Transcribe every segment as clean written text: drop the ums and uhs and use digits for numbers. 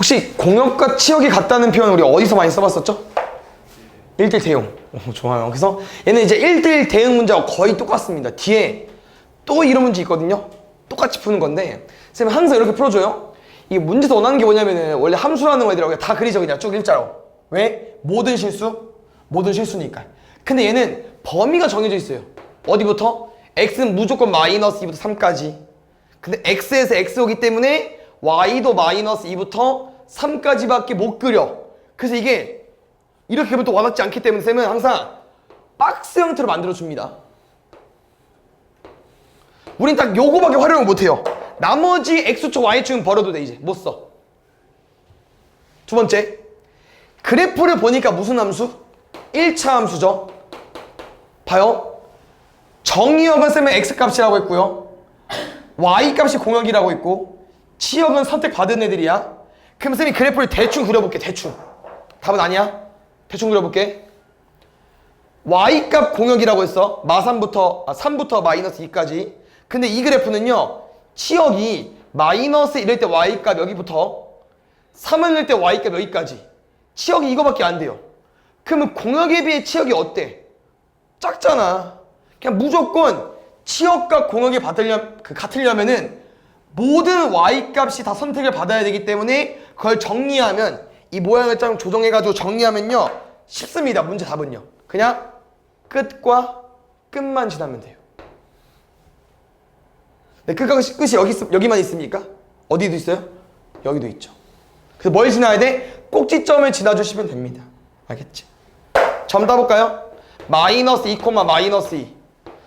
혹시 공역과 치역이 같다는 표현 우리 어디서 많이 써봤었죠? 1대1 대응. 좋아요. 그래서 얘는 이제 1대1 대응 문제와 거의 똑같습니다. 뒤에 또 이런 문제 있거든요. 똑같이 푸는 건데 선생님 항상 이렇게 풀어줘요. 이 문제에서 원하는 게 뭐냐면은 원래 함수라는 거들하고 다 그리죠. 그냥 쭉 일자로. 왜? 모든 실수? 모든 실수니까. 근데 얘는 범위가 정해져 있어요. 어디부터? x는 무조건 마이너스 2부터 3까지. 근데 x에서 x 오기 때문에 y도 마이너스 2부터 3까지밖에 못 그려. 그래서 이게 이렇게 하면 또 와닿지 않기 때문에 쌤은 항상 박스 형태로 만들어줍니다. 우린 딱 요거밖에 활용을 못해요. 나머지 x축 y축은 버려도 돼. 이제 못 써. 두 번째, 그래프를 보니까 무슨 함수? 1차 함수죠. 봐요. 정의역은 쌤은 x값이라고 했고요, y값이 공역이라고 했고, 치역은 선택받은 애들이야. 그럼 쌤이 그래프를 대충 그려볼게. 대충. 답은 아니야. 대충 그려볼게. y값 공역이라고 했어. 3부터 마이너스 2까지. 근데 이 그래프는요, 치역이 마이너스 1일 때 y값 여기부터 3을 일 때 y값 여기까지. 치역이 이거밖에 안 돼요. 그러면 공역에 비해 치역이 어때? 작잖아. 그냥 무조건 치역과 공역이 같으려면은 모든 y값이 다 선택을 받아야 되기 때문에 그걸 정리하면, 이 모양을 좀 조정해가지고 정리하면요, 쉽습니다. 문제 답은요. 그냥 끝과 끝만 지나면 돼요. 네, 끝과 끝이 여기만 있습니까? 어디도 있어요? 여기도 있죠. 그래서 뭘 지나야 돼? 꼭지점을 지나주시면 됩니다. 알겠지? 점 따볼까요? 마이너스 2, 마이너스 2,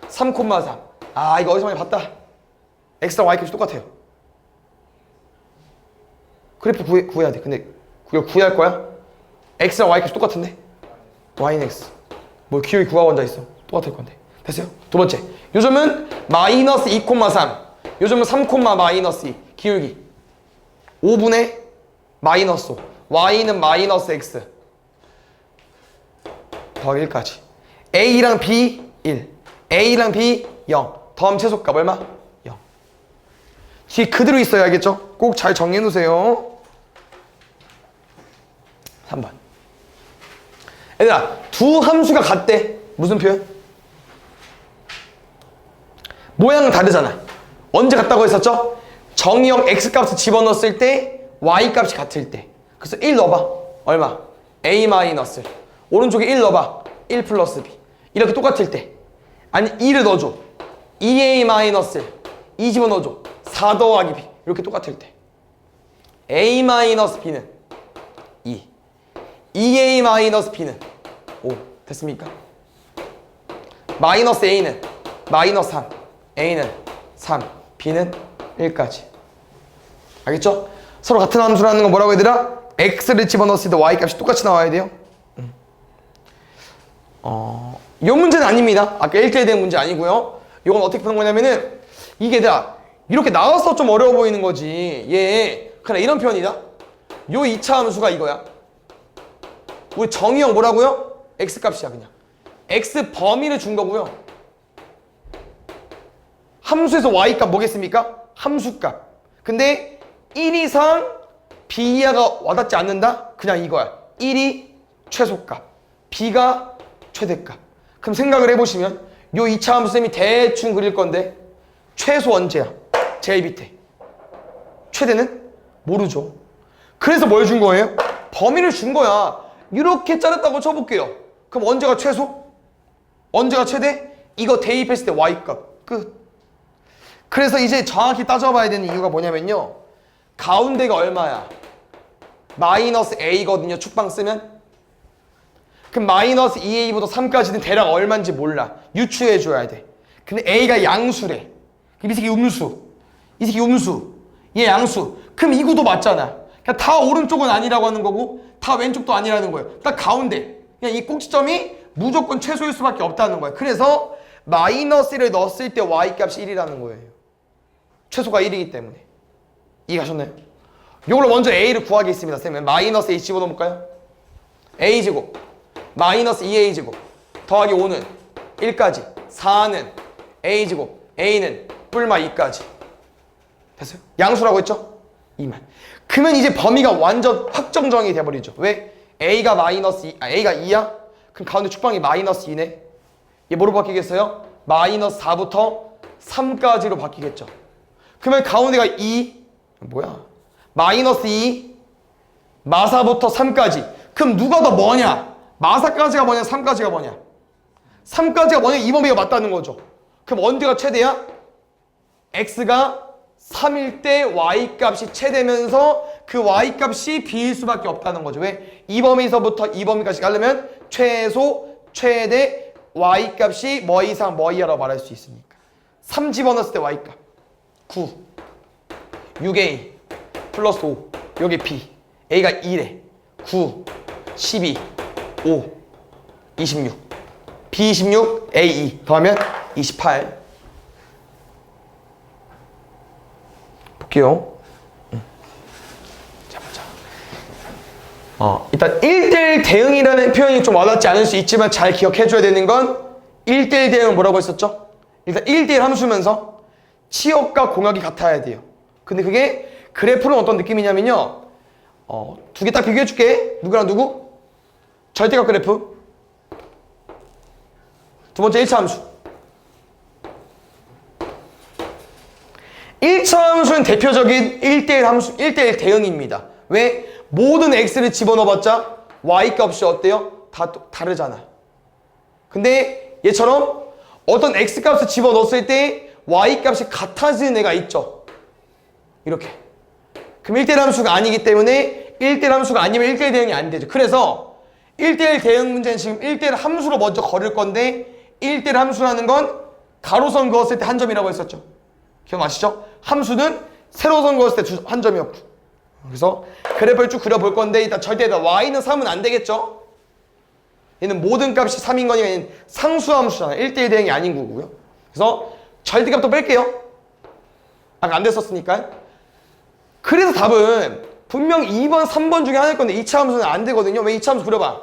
3, 3. 아, 이거 어디서 많이 봤다. x랑 y값이 똑같아요. 그래프 구해야 돼. 근데 이거 구해야 할 거야? x랑 y값이 똑같은데? y는 x. 뭐 기울기 구하고 앉아 있어. 똑같을 건데. 됐어요? 두 번째. 요즘은 마이너스 2, 3. 요즘은 3, 마이너스 2. 기울기 5분의 마이너스 5. y는 마이너스 x. 더하기 1까지. a랑 b 1. a랑 b 0. 더하면 최소값 얼마? 0. 뒤에 그대로 있어야 알겠죠? 꼭 잘 정리해 놓으세요. 3번. 얘들아, 두 함수가 같대. 무슨 표현? 모양은 다르잖아. 언제 같다고 했었죠? 정의역 x값을 집어넣었을 때 y값이 같을 때. 그래서 1 넣어봐. 얼마? a 마이너스. 오른쪽에 1 넣어봐. 1 플러스 b. 이렇게 똑같을 때. 아니 2를 넣어줘. 2a 마이너스 2 집어넣어줘. 4 더하기 b. 이렇게 똑같을 때. a 마이너스 b는 2. 2a 마이너스 b는 5. 됐습니까? 마이너스 a는 마이너스 3. a는 3. b는 1까지. 알겠죠? 서로 같은 함수라는 건 뭐라고 얘들아? x를 집어넣었을 때 y값이 똑같이 나와야 돼요. 이 문제는 아닙니다. 아까 1대1 대응 문제 아니고요. 이건 어떻게 푸는 거냐면은, 이게 얘들아 이렇게 나와서 좀 어려워 보이는 거지. 얘 그냥 이런 표현이다. 요 2차 함수가 이거야. 우리 정의형 뭐라고요? x값이야. 그냥 x 범위를 준 거고요. 함수에서 y값 뭐겠습니까? 함수값. 근데 1 이상 b 이하가 와닿지 않는다? 그냥 이거야. 1이 최소값, b가 최대값. 그럼 생각을 해보시면 요 2차 함수 쌤이 대충 그릴 건데, 최소 언제야? 제일 밑에. 최대는? 모르죠. 그래서 뭘 준 거예요? 범위를 준 거야. 이렇게 짜렸다고 쳐볼게요. 그럼 언제가 최소? 언제가 최대? 이거 대입했을 때 y값. 끝. 그래서 이제 정확히 따져봐야 되는 이유가 뭐냐면요, 가운데가 얼마야? 마이너스 a거든요. 축방 쓰면. 그럼 마이너스 2a보다 3까지는 대략 얼마인지 몰라. 유추해줘야 돼. 근데 a가 양수래. 그럼 이 새끼 음수. 이 새끼 음수. 얘 양수. 그럼 이 구도 맞잖아. 그냥 다 오른쪽은 아니라고 하는 거고 다 왼쪽도 아니라는 거예요. 딱 가운데. 그냥 이 꼭지점이 무조건 최소일 수밖에 없다는 거예요. 그래서 마이너스를 넣었을 때 y값이 1이라는 거예요. 최소가 1이기 때문에. 이해가셨나요? 이걸로 먼저 a를 구하겠습니다. 쌤은 마이너스 a 집어넣어볼까요? a제곱 마이너스 2a제곱 더하기 5는 1까지, 4는 a제곱, a는 뿔마 2까지. 됐어요? 양수라고 했죠? 2만. 그러면 이제 범위가 완전 확정 정의 돼버리죠. 왜? A가 마이너스 2, A가 2야? 그럼 가운데 축방이 마이너스 2네. 얘 뭐로 바뀌겠어요? 마이너스 4부터 3까지로 바뀌겠죠. 그러면 가운데가 2, 뭐야? 마이너스 2, 마사부터 3까지. 그럼 누가 더 뭐냐? 마사까지가 뭐냐? 3까지가 뭐냐? 3까지가 뭐냐? 이 범위가 맞다는 거죠. 그럼 언제가 최대야? x가 3일 때 y값이 최대면서 그 y값이 b일 수밖에 없다는 거죠. 왜? 이 범위에서부터 이 범위까지 가려면 최소, 최대 y값이 뭐 이상 뭐 이하라고 말할 수 있으니까. 3 집어넣었을 때 y값 9, 6a 플러스 5, 여기 b, a가 2래. 9, 12, 5, 26, b 26, a 2 더하면 28. 볼게요. 자, 보자. 일단 1대1 대응이라는 표현이 좀 와닿지 않을 수 있지만 잘 기억해줘야 되는 건 1대1 대응은 뭐라고 했었죠? 일단 1대1 함수면서 치역과 공역이 같아야 돼요. 근데 그게 그래프는 어떤 느낌이냐면요. 두 개 딱 비교해줄게. 누구랑 누구? 절대값 그래프. 두 번째 1차 함수. 1차 함수는 대표적인 1대1 함수, 1대1 대응입니다. 왜? 모든 x를 집어넣어봤자 y값이 어때요? 다 다르잖아. 근데 얘처럼 어떤 x값을 집어넣었을 때 y값이 같아지는 애가 있죠. 이렇게. 그럼 1대1 함수가 아니기 때문에 1대1 함수가 아니면 1대1 대응이 안 되죠. 그래서 1대1 대응 문제는 지금 1대1 함수로 먼저 걸을 건데 1대1 함수라는 건 가로선 그었을 때 한 점이라고 했었죠. 기억나시죠? 함수는 세로선 그었을 때 한 점이었고. 그래서 그래프를 쭉 그려볼 건데 일단 절대다 y는 3은 안 되겠죠? 얘는 모든 값이 3인 거니까 얘는 상수함수잖아. 1대1 대응이 아닌 거고요. 그래서 절대값도 뺄게요. 아까 안 됐었으니까. 그래서 답은 분명 2번, 3번 중에 하나일 건데 2차 함수는 안 되거든요. 왜 2차 함수 그려봐.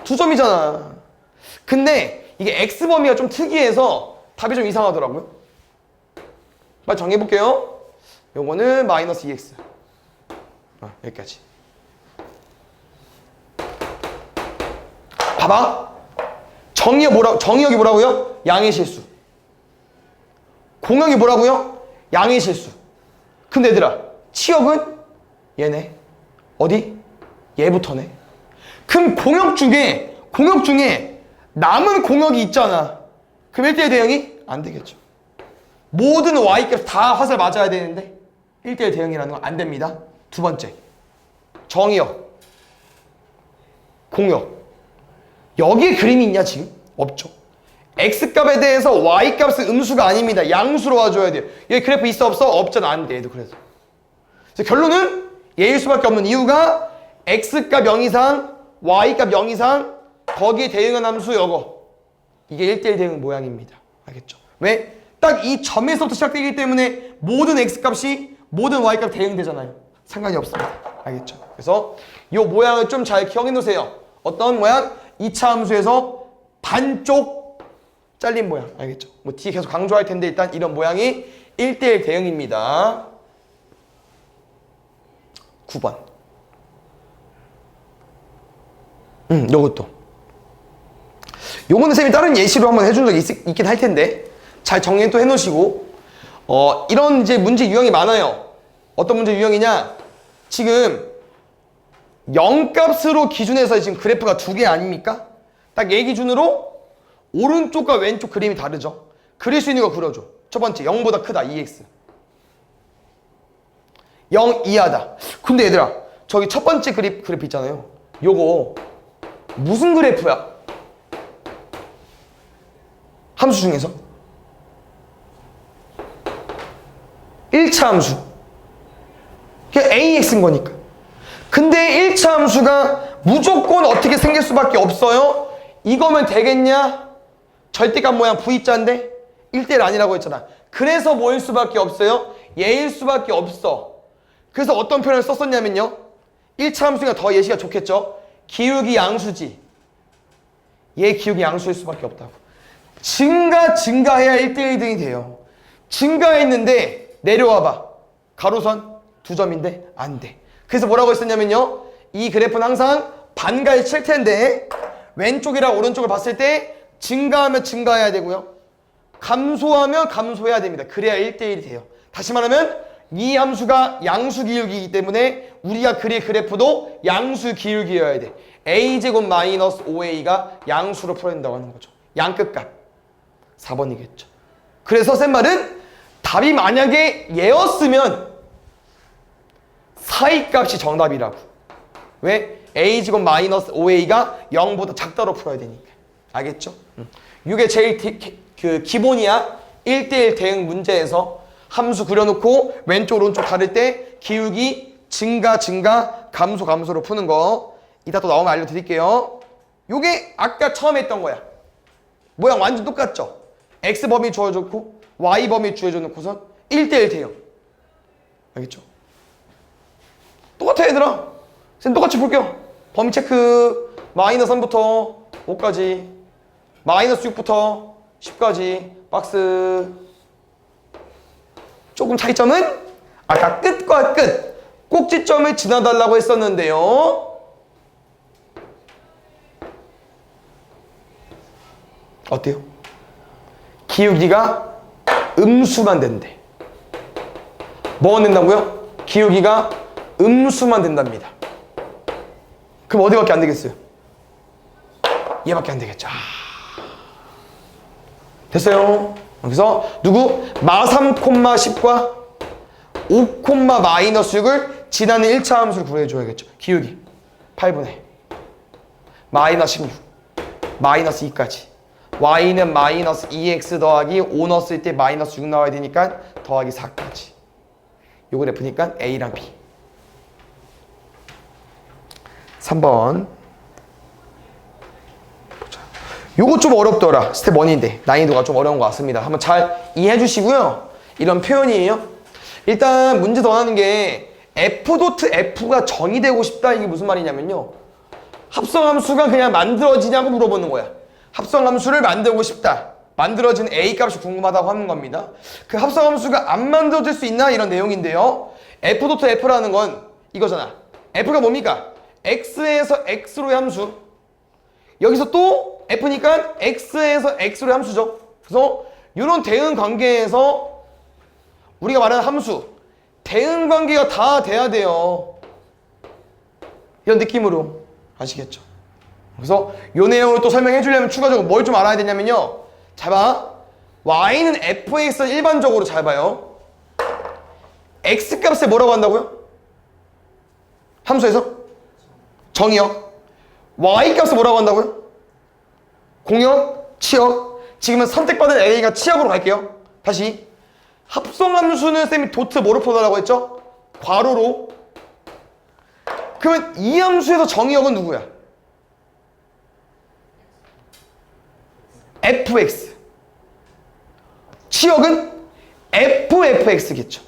2점이잖아. 근데 이게 x범위가 좀 특이해서 답이 좀 이상하더라고요. 빨리 정해볼게요. 요거는 마이너스 2x. 여기까지. 봐봐. 정의역이 뭐라고요? 양의 실수. 공역이 뭐라고요? 양의 실수. 근데 얘들아, 치역은 얘네. 어디? 얘부터네. 그럼 공역 중에 남은 공역이 있잖아. 그럼 1대1 대응이 안 되겠죠. 모든 y값 다 화살 맞아야 되는데 1대1 대응이라는 건 안 됩니다. 두 번째, 정의역, 공역. 여기에 그림이 있냐 지금? 없죠. x값에 대해서 y값은 음수가 아닙니다. 양수로 와줘야 돼요. 여기 그래프 있어 없어? 없잖아. 안 돼. 얘도 그래서 결론은 얘일 수밖에 없는 이유가 x값 0 이상, y값 0 이상 거기에 대응한 함수 요거. 이게 1대1 대응 모양입니다. 알겠죠? 왜? 딱 이 점에서부터 시작되기 때문에 모든 x값이 모든 y값 대응되잖아요. 상관이 없습니다. 알겠죠? 그래서 이 모양을 좀 잘 기억해 놓으세요. 어떤 모양? 2차 함수에서 반쪽 잘린 모양. 알겠죠? 뭐 뒤에 계속 강조할 텐데 일단 이런 모양이 1대1 대응입니다. 9번. 요것도. 요거는 쌤이 다른 예시로 한번 해준 적이 있긴 할 텐데 잘 정리 또 해놓으시고 이런 이제 문제 유형이 많아요. 어떤 문제 유형이냐? 지금 0값으로 기준해서 지금 그래프가 두 개 아닙니까? 딱 얘 기준으로 오른쪽과 왼쪽 그림이 다르죠. 그릴 수 있는 거 그려줘. 첫 번째 0보다 크다 2x 0 이하다. 근데 얘들아 저기 첫 번째 그래프 있잖아요. 요거 무슨 그래프야? 함수 중에서 1차 함수. 그게 AX인 거니까. 근데 1차 함수가 무조건 어떻게 생길 수밖에 없어요? 이거면 되겠냐? 절대값 모양 V자인데 1대1 아니라고 했잖아. 그래서 뭐일 수밖에 없어요? 얘일 수밖에 없어. 그래서 어떤 표현을 썼었냐면요. 1차 함수가 더 예시가 좋겠죠? 기울기 양수지. 얘 기울기 양수일 수밖에 없다고. 증가해야 1대1 등이 돼요. 증가했는데 내려와봐. 가로선 2점인데 안 돼. 그래서 뭐라고 했었냐면요. 이 그래프는 항상 반갈 칠 텐데 왼쪽이랑 오른쪽을 봤을 때 증가하면 증가해야 되고요. 감소하면 감소해야 됩니다. 그래야 1대1이 돼요. 다시 말하면 이 함수가 양수 기울기이기 때문에 우리가 그릴 그래프도 양수 기울기여야 돼. a제곱 마이너스 5a가 양수로 풀어야 된다고 하는 거죠. 양끝값. 4번이겠죠. 그래서 쌤 말은 답이 만약에 얘였으면 사이값이 정답이라고. 왜? a제곱 마이너스 5a가 0보다 작다로 풀어야 되니까. 알겠죠? 이게 제일 기본이야. 1대1 대응 문제에서 함수 그려놓고 왼쪽 오른쪽 다를 때 기울기 증가 감소 감소로 푸는 거 이따 또 나오면 알려드릴게요. 요게 아까 처음에 했던 거야. 모양 완전 똑같죠? x 범위 주어졌고 y 범위 주어져놓고선 1대1 대응. 알겠죠? 똑같아 얘들아. 쌤 똑같이 볼게요. 범위 체크. 마이너스 3부터 5까지, 마이너스 6부터 10까지 박스. 조금 차이점은 아까 끝과 끝 꼭지점을 지나달라고 했었는데요. 어때요? 기울기가 음수만 된대. 뭐가 된다고요? 기울기가 음수만 된답니다. 그럼 어디밖에 안 되겠어요? 얘밖에 안 되겠죠. 됐어요? 그래서 누구? 마3, 10과 5, 마이너스 6을 지나는 1차 함수를 구해줘야겠죠. 기울기 8분의 마이너스 16 마이너스 2까지 y는 마이너스 2x 더하기 5 넣었을 때 마이너스 6 나와야 되니까 더하기 4까지. 요 그래프니까 a랑 b. 3번 보자. 요거 좀 어렵더라. 스텝 1인데 난이도가 좀 어려운 것 같습니다. 한번 잘 이해해 주시고요. 이런 표현이에요. 일단 문제 더 하는 게 f.f가 정의되고 싶다. 이게 무슨 말이냐면요. 합성함수가 그냥 만들어지냐고 물어보는 거야. 합성함수를 만들고 싶다. 만들어진 a값이 궁금하다고 하는 겁니다. 그 합성함수가 안 만들어질 수 있나? 이런 내용인데요. f.f라는 건 이거잖아. f가 뭡니까? x에서 x로의 함수. 여기서 또 f니까 x에서 x로의 함수죠. 그래서 이런 대응 관계에서 우리가 말하는 함수, 대응 관계가 다 돼야 돼요. 이런 느낌으로 아시겠죠? 그래서 이 내용을 또 설명해 주려면 추가적으로 뭘 좀 알아야 되냐면요. 잘 봐. y는 fx는 일반적으로 잘 봐요. x값에 뭐라고 한다고요? 함수에서? 정의역. y값에 뭐라고 한다고요? 공역, 치역. 지금은 선택받은 a가 치역으로 갈게요. 다시. 합성함수는 쌤이 도트 뭐로 풀어달라고 했죠? 괄호로. 그러면 이 함수에서 정의역은 누구야? fx. 치역은 fx겠죠.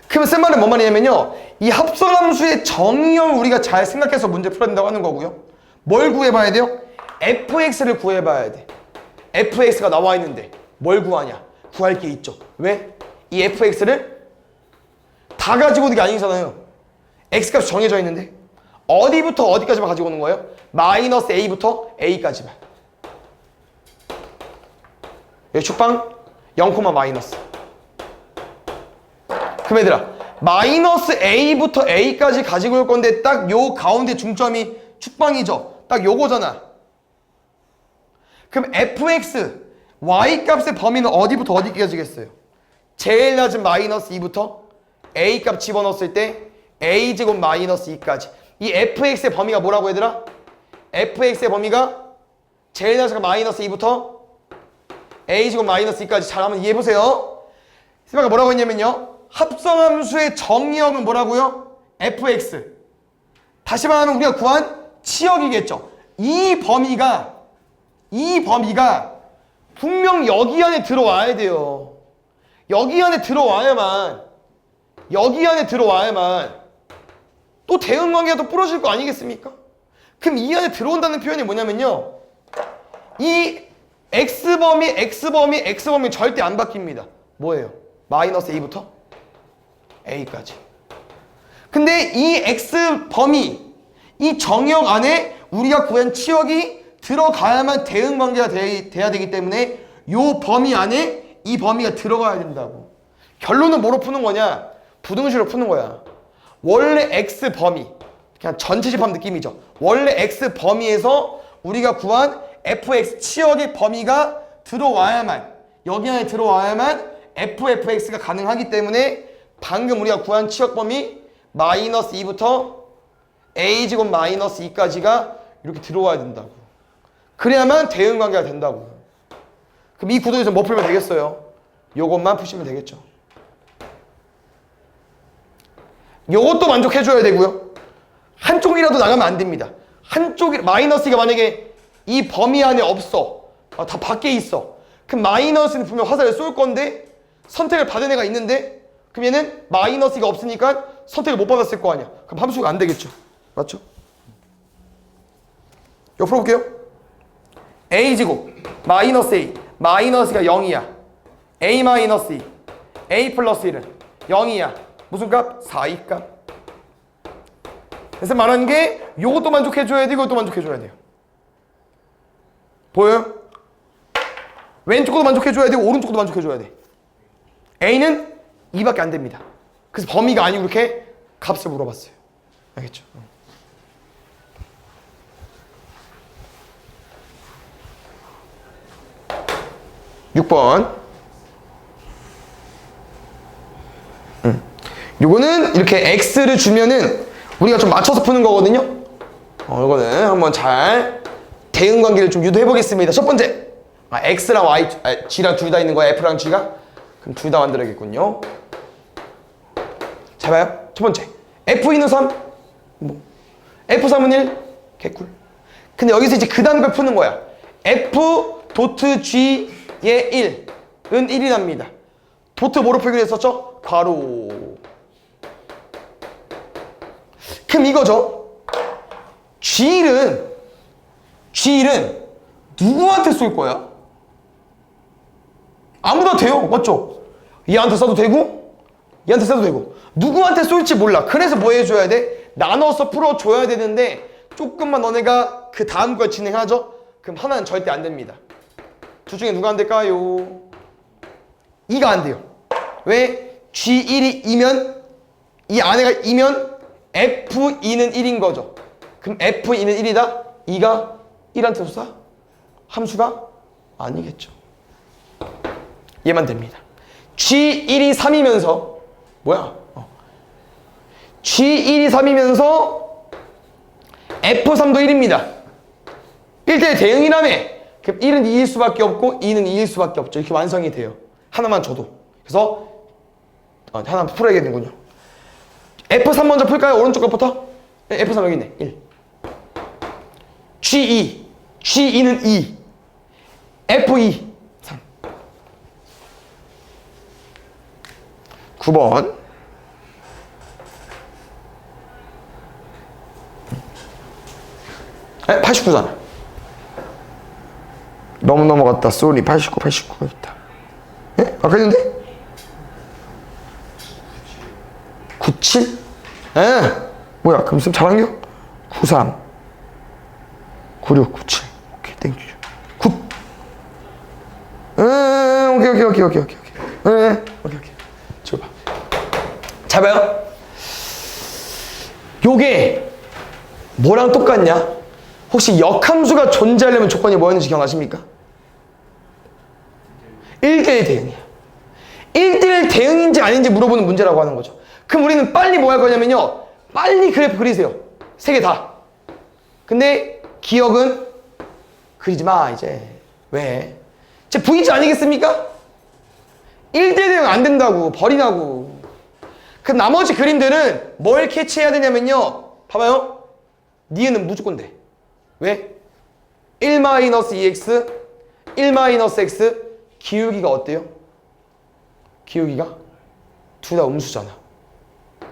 그러면 쌤 말은 뭔 말이냐면요. 이 합성함수의 정의역을 우리가 잘 생각해서 문제 풀어야 된다고 하는 거고요. 뭘 구해봐야 돼요? fx를 구해봐야 돼. fx가 나와 있는데 뭘 구하냐? 구할 게 있죠. 왜? 이 fx를 다 가지고 오는 게 아니잖아요. x값이 정해져 있는데 어디부터 어디까지만 가지고 오는 거예요? 마이너스 a부터 a까지만. 여기 축방 0, 마이너스. 그럼 얘들아 마이너스 a부터 a까지 가지고 올 건데 딱 요 가운데 중점이 축방이죠. 딱 요거잖아. 그럼 fx y값의 범위는 어디부터 어디까지겠어요? 제일 낮은 마이너스 2부터 a값 집어넣었을 때 a제곱 마이너스 2까지. 이 fx의 범위가 뭐라고 얘들아? fx의 범위가 제일 낮은 마이너스 2부터 a제곱 마이너스 2까지. 잘 한번 이해해보세요. 스바가 뭐라고 했냐면요. 합성함수의 정의역은 뭐라고요? fx. 다시 말하면 우리가 구한 치역이겠죠. 이 범위가 분명 여기 안에 들어와야 돼요. 여기 안에 들어와야만 또 대응 관계가 또 부러질 거 아니겠습니까? 그럼 이 안에 들어온다는 표현이 뭐냐면요. 이 x범위 절대 안 바뀝니다. 뭐예요? 마이너스 a부터 a까지. 근데 이 x 범위, 이 정역 안에 우리가 구한 치역이 들어가야만 대응관계가 돼야 되기 때문에 요 범위 안에 이 범위가 들어가야 된다고. 결론은 뭐로 푸는 거냐? 부등식으로 푸는 거야. 원래 x 범위, 그냥 전체 집합 느낌이죠. 원래 x 범위에서 우리가 구한 fx 치역의 범위가 들어와야만, 여기 안에 들어와야만 fx가 가능하기 때문에 방금 우리가 구한 치역 범위 마이너스 2부터 a제곱 마이너스 2까지가 이렇게 들어와야 된다고. 그래야만 대응관계가 된다고. 그럼 이 구도에서 뭐 풀면 되겠어요? 요것만 푸시면 되겠죠. 요것도 만족해줘야 되고요. 한쪽이라도 나가면 안 됩니다. 한쪽이 마이너스가 만약에 이 범위 안에 없어, 다 밖에 있어, 그럼 마이너스는 분명 화살을 쏠 건데 선택을 받은 애가 있는데 그럼 얘는 마이너스가 없으니까 선택을 못 받았을 거 아니야. 그럼 함수가 안 되겠죠. 맞죠? 이거 풀어볼게요. a제곱 마이너스 a, 마이너스가 0이야. a 마이너스 2, a 플러스 1은 0이야. 무슨 값? 4이 값. 그래서 말하는 게 요것도 만족해줘야 돼, 이것도 만족해줘야 돼요. 보여요? 왼쪽도 만족해줘야 되고 오른쪽도 만족해줘야 돼. a는 2밖에 안 됩니다. 그래서 범위가 아니고 이렇게 값을 물어봤어요. 알겠죠? 6번. 요거는 이렇게 x를 주면은 우리가 좀 맞춰서 푸는 거거든요. 이거는 한번 잘 대응 관계를 좀 유도해 보겠습니다. 첫 번째, x랑 y, g랑 둘 다 있는 거야. f랑 g가. 그럼 둘 다 만들어야겠군요. 잘 봐요. 첫 번째, f는 3, 뭐 f3은 1, 개꿀. 근데 여기서 이제 그 다음 걸 푸는 거야. f 도트 g의 1은 1이랍니다. 도트 뭐로 풀기로 했었죠? 괄호. 그럼 이거죠. G1은 누구한테 쏠 거야? 아무나 돼요. 맞죠? 얘한테 써도 되고 얘한테 써도 되고 누구한테 쏠지 몰라. 그래서 뭐 해줘야 돼? 나눠서 풀어줘야 되는데 조금만 너네가 그 다음 걸 진행하죠? 그럼 하나는 절대 안 됩니다. 둘 중에 누가 안 될까요? 2가 안 돼요. 왜? G1이 2면 이 안에가 2면 F2는 1인 거죠. 그럼 F2는 1이다? 2가 1한테 쏴? 함수가? 아니겠죠. 얘만 됩니다. G1이 3이면서 뭐야? G1이 3이면서 F3도 1입니다. 1대1 대응이라며. 그럼 1은 2일 수밖에 없고 2는 2일 수밖에 없죠. 이렇게 완성이 돼요. 하나만 줘도. 그래서 하나 풀어야겠는군요. F3 먼저 풀까요? 오른쪽 것부터? F3 여기 있네. 1. G2. G2는 2. F2. 3. 9번. 에? 89잖아. 너무 넘어갔다. 쏘리. 89 있다. 예? 아까 했는데? 97? 에? 뭐야? 그럼 쌤 잘한겨? 93 96 97 오케이 땡큐 9 오케이 저거 봐. 잘 봐요. 요게 뭐랑 똑같냐? 혹시 역함수가 존재하려면 조건이 뭐였는지 기억나십니까? 1대1 대응이야. 1대1 대응인지 아닌지 물어보는 문제라고 하는 거죠. 그럼 우리는 빨리 뭐 할 거냐면요. 빨리 그래프 그리세요. 3개 다. 근데 기억은 그리지 마 이제. 왜? 제 V지 아니겠습니까? 1대1 대응 안 된다고. 버리라고. 그 나머지 그림들은 뭘 캐치해야 되냐면요. 봐봐요. 니은은 무조건 돼. 왜? 1-2x 1-x 기울기가 어때요? 기울기가 둘 다 음수잖아.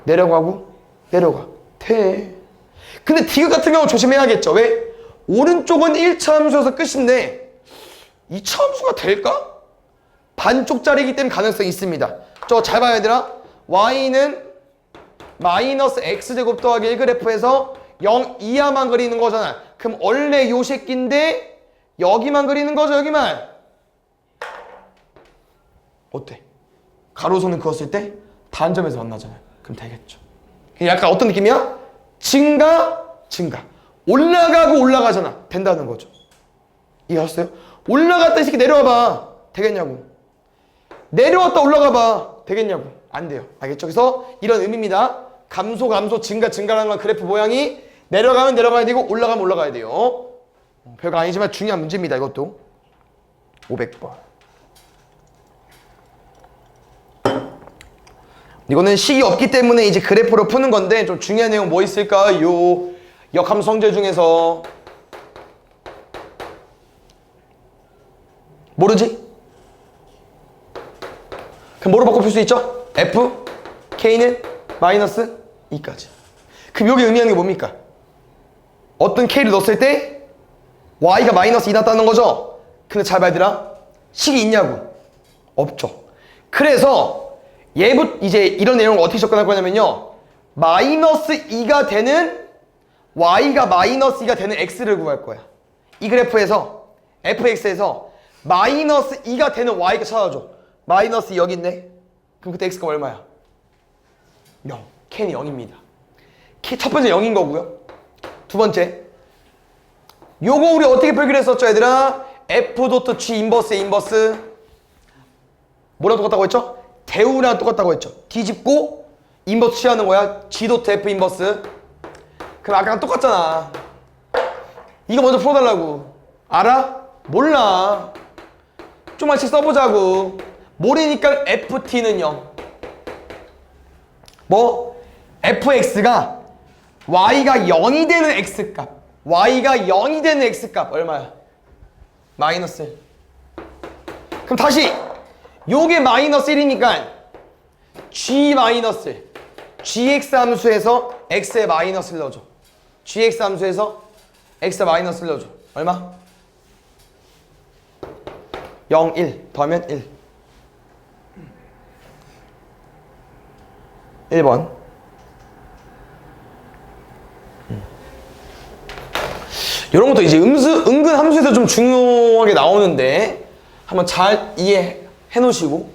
내려가고 내려가. 돼. 근데 디귿 같은 경우 조심해야겠죠. 왜? 오른쪽은 1차 함수여서 끝인데 2차 함수가 될까? 반쪽짜리이기 때문에 가능성이 있습니다. 저거 잘 봐야 되나? y는 마이너스 x제곱 더하기 1 그래프에서 0 이하만 그리는 거잖아. 그럼 원래 요 새끼인데 여기만 그리는 거죠. 여기만. 어때? 가로선을 그었을 때 단점에서 만나잖아요. 그럼 되겠죠. 약간 어떤 느낌이야? 증가, 증가. 올라가고 올라가잖아. 된다는 거죠. 이해하셨어요? 올라갔다 이 새끼 내려와봐. 되겠냐고. 내려왔다 올라가봐. 되겠냐고. 안 돼요. 알겠죠? 그래서 이런 의미입니다. 감소, 감소, 증가, 증가라는 건 그래프 모양이 내려가면 내려가야 되고 올라가면 올라가야 돼요. 별거 아니지만 중요한 문제입니다. 이것도. 500번. 이거는 식이 없기 때문에 이제 그래프로 푸는 건데 좀 중요한 내용 뭐 있을까요? 역함수 성질 중에서 모르지? 그럼 뭐로 바꿔 풀 수 있죠? F, K는 마이너스 2까지. 그럼 여기 의미하는 게 뭡니까? 어떤 K를 넣었을 때 Y가 마이너스 2 났다는 거죠? 근데 잘 봐 얘들아. 식이 있냐고? 없죠. 그래서 이제 이런 내용을 어떻게 접근할 거냐면요. 마이너스 2가 되는 Y가 마이너스 2가 되는 X를 구할 거야. 이 그래프에서 fx에서 마이너스 2가 되는 Y가 찾아줘. 마이너스 2 여기 있네. 그럼 그때 X가 얼마야? 0. K는 0입니다. 첫 번째 0인 거고요. 두 번째 요거 우리 어떻게 표기를 했었죠 얘들아? F.G 인버스의 인버스 뭐랑 똑같다고 했죠? 대우랑 똑같다고 했죠. 뒤집고 인버스 취하는 거야. G.F 인버스. 그럼 아까랑 똑같잖아. 이거 먼저 풀어달라고. 알아? 몰라. 좀만씩 써보자고. 모르니까 FT는 0. 뭐? fx가 y가 0이 되는 x값. y가 0이 되는 x값 얼마야? 마이너스 1. 그럼 다시 요게 마이너스 1이니까 g 마이너스 1. gx 함수에서 x에 마이너스를 넣어줘. gx 함수에서 x에 마이너스를 넣어줘. 얼마? 0, 1 더하면 1. 1번. 이런 것도 이제 은근 함수에서 좀 중요하게 나오는데 한번 잘 이해해 놓으시고.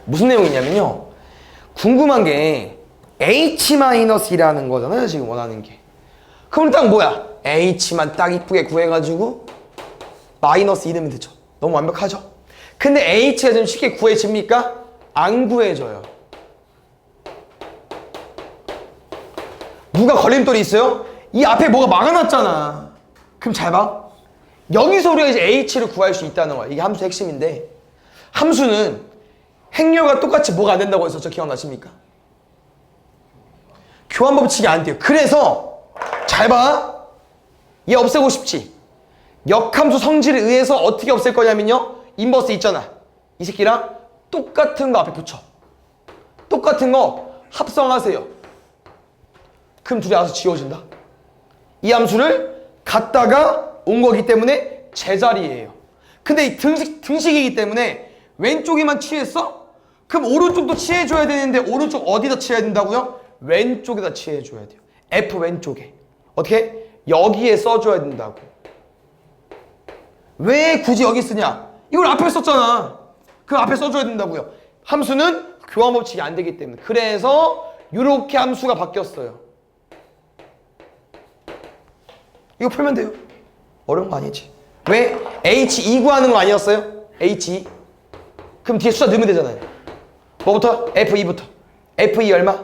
무슨 내용이냐면요. 궁금한 게 h-2라는 거잖아요. 지금 원하는 게. 그럼 딱 뭐야? h만 딱 이쁘게 구해가지고 마이너스 2 넣으면 되죠. 너무 완벽하죠? 근데 h가 좀 쉽게 구해집니까? 안 구해져요. 누가 걸림돌이 있어요? 이 앞에 뭐가 막아놨잖아. 그럼 잘 봐. 여기서 우리가 이제 h를 구할 수 있다는 거야. 이게 함수의 핵심인데 함수는 행렬과 똑같이 뭐가 안 된다고 했었죠? 기억나십니까? 교환 법칙이 안 돼요. 그래서 잘 봐. 얘 없애고 싶지? 역함수 성질에 의해서 어떻게 없앨 거냐면요. 인버스 있잖아. 이 새끼랑 똑같은 거 앞에 붙여. 똑같은 거 합성하세요. 그럼 둘이 알아서 지워진다. 이 함수를 갖다가 온 거기 때문에 제자리예요. 근데 이 등식이기 때문에 왼쪽에만 취했어? 그럼 오른쪽도 취해줘야 되는데 오른쪽 어디다 취해야 된다고요? 왼쪽에다 취해줘야 돼요. F 왼쪽에. 어떻게? 여기에 써줘야 된다고. 왜 굳이 여기 쓰냐? 이걸 앞에 썼잖아. 그 앞에 써줘야 된다고요. 함수는 교환 법칙이 안 되기 때문에. 그래서 이렇게 함수가 바뀌었어요. 이거 풀면 돼요. 어려운 거 아니지. 왜? H2 구하는 거 아니었어요? H2. 그럼 뒤에 숫자 넣으면 되잖아요. 뭐부터? F2부터. F2 얼마?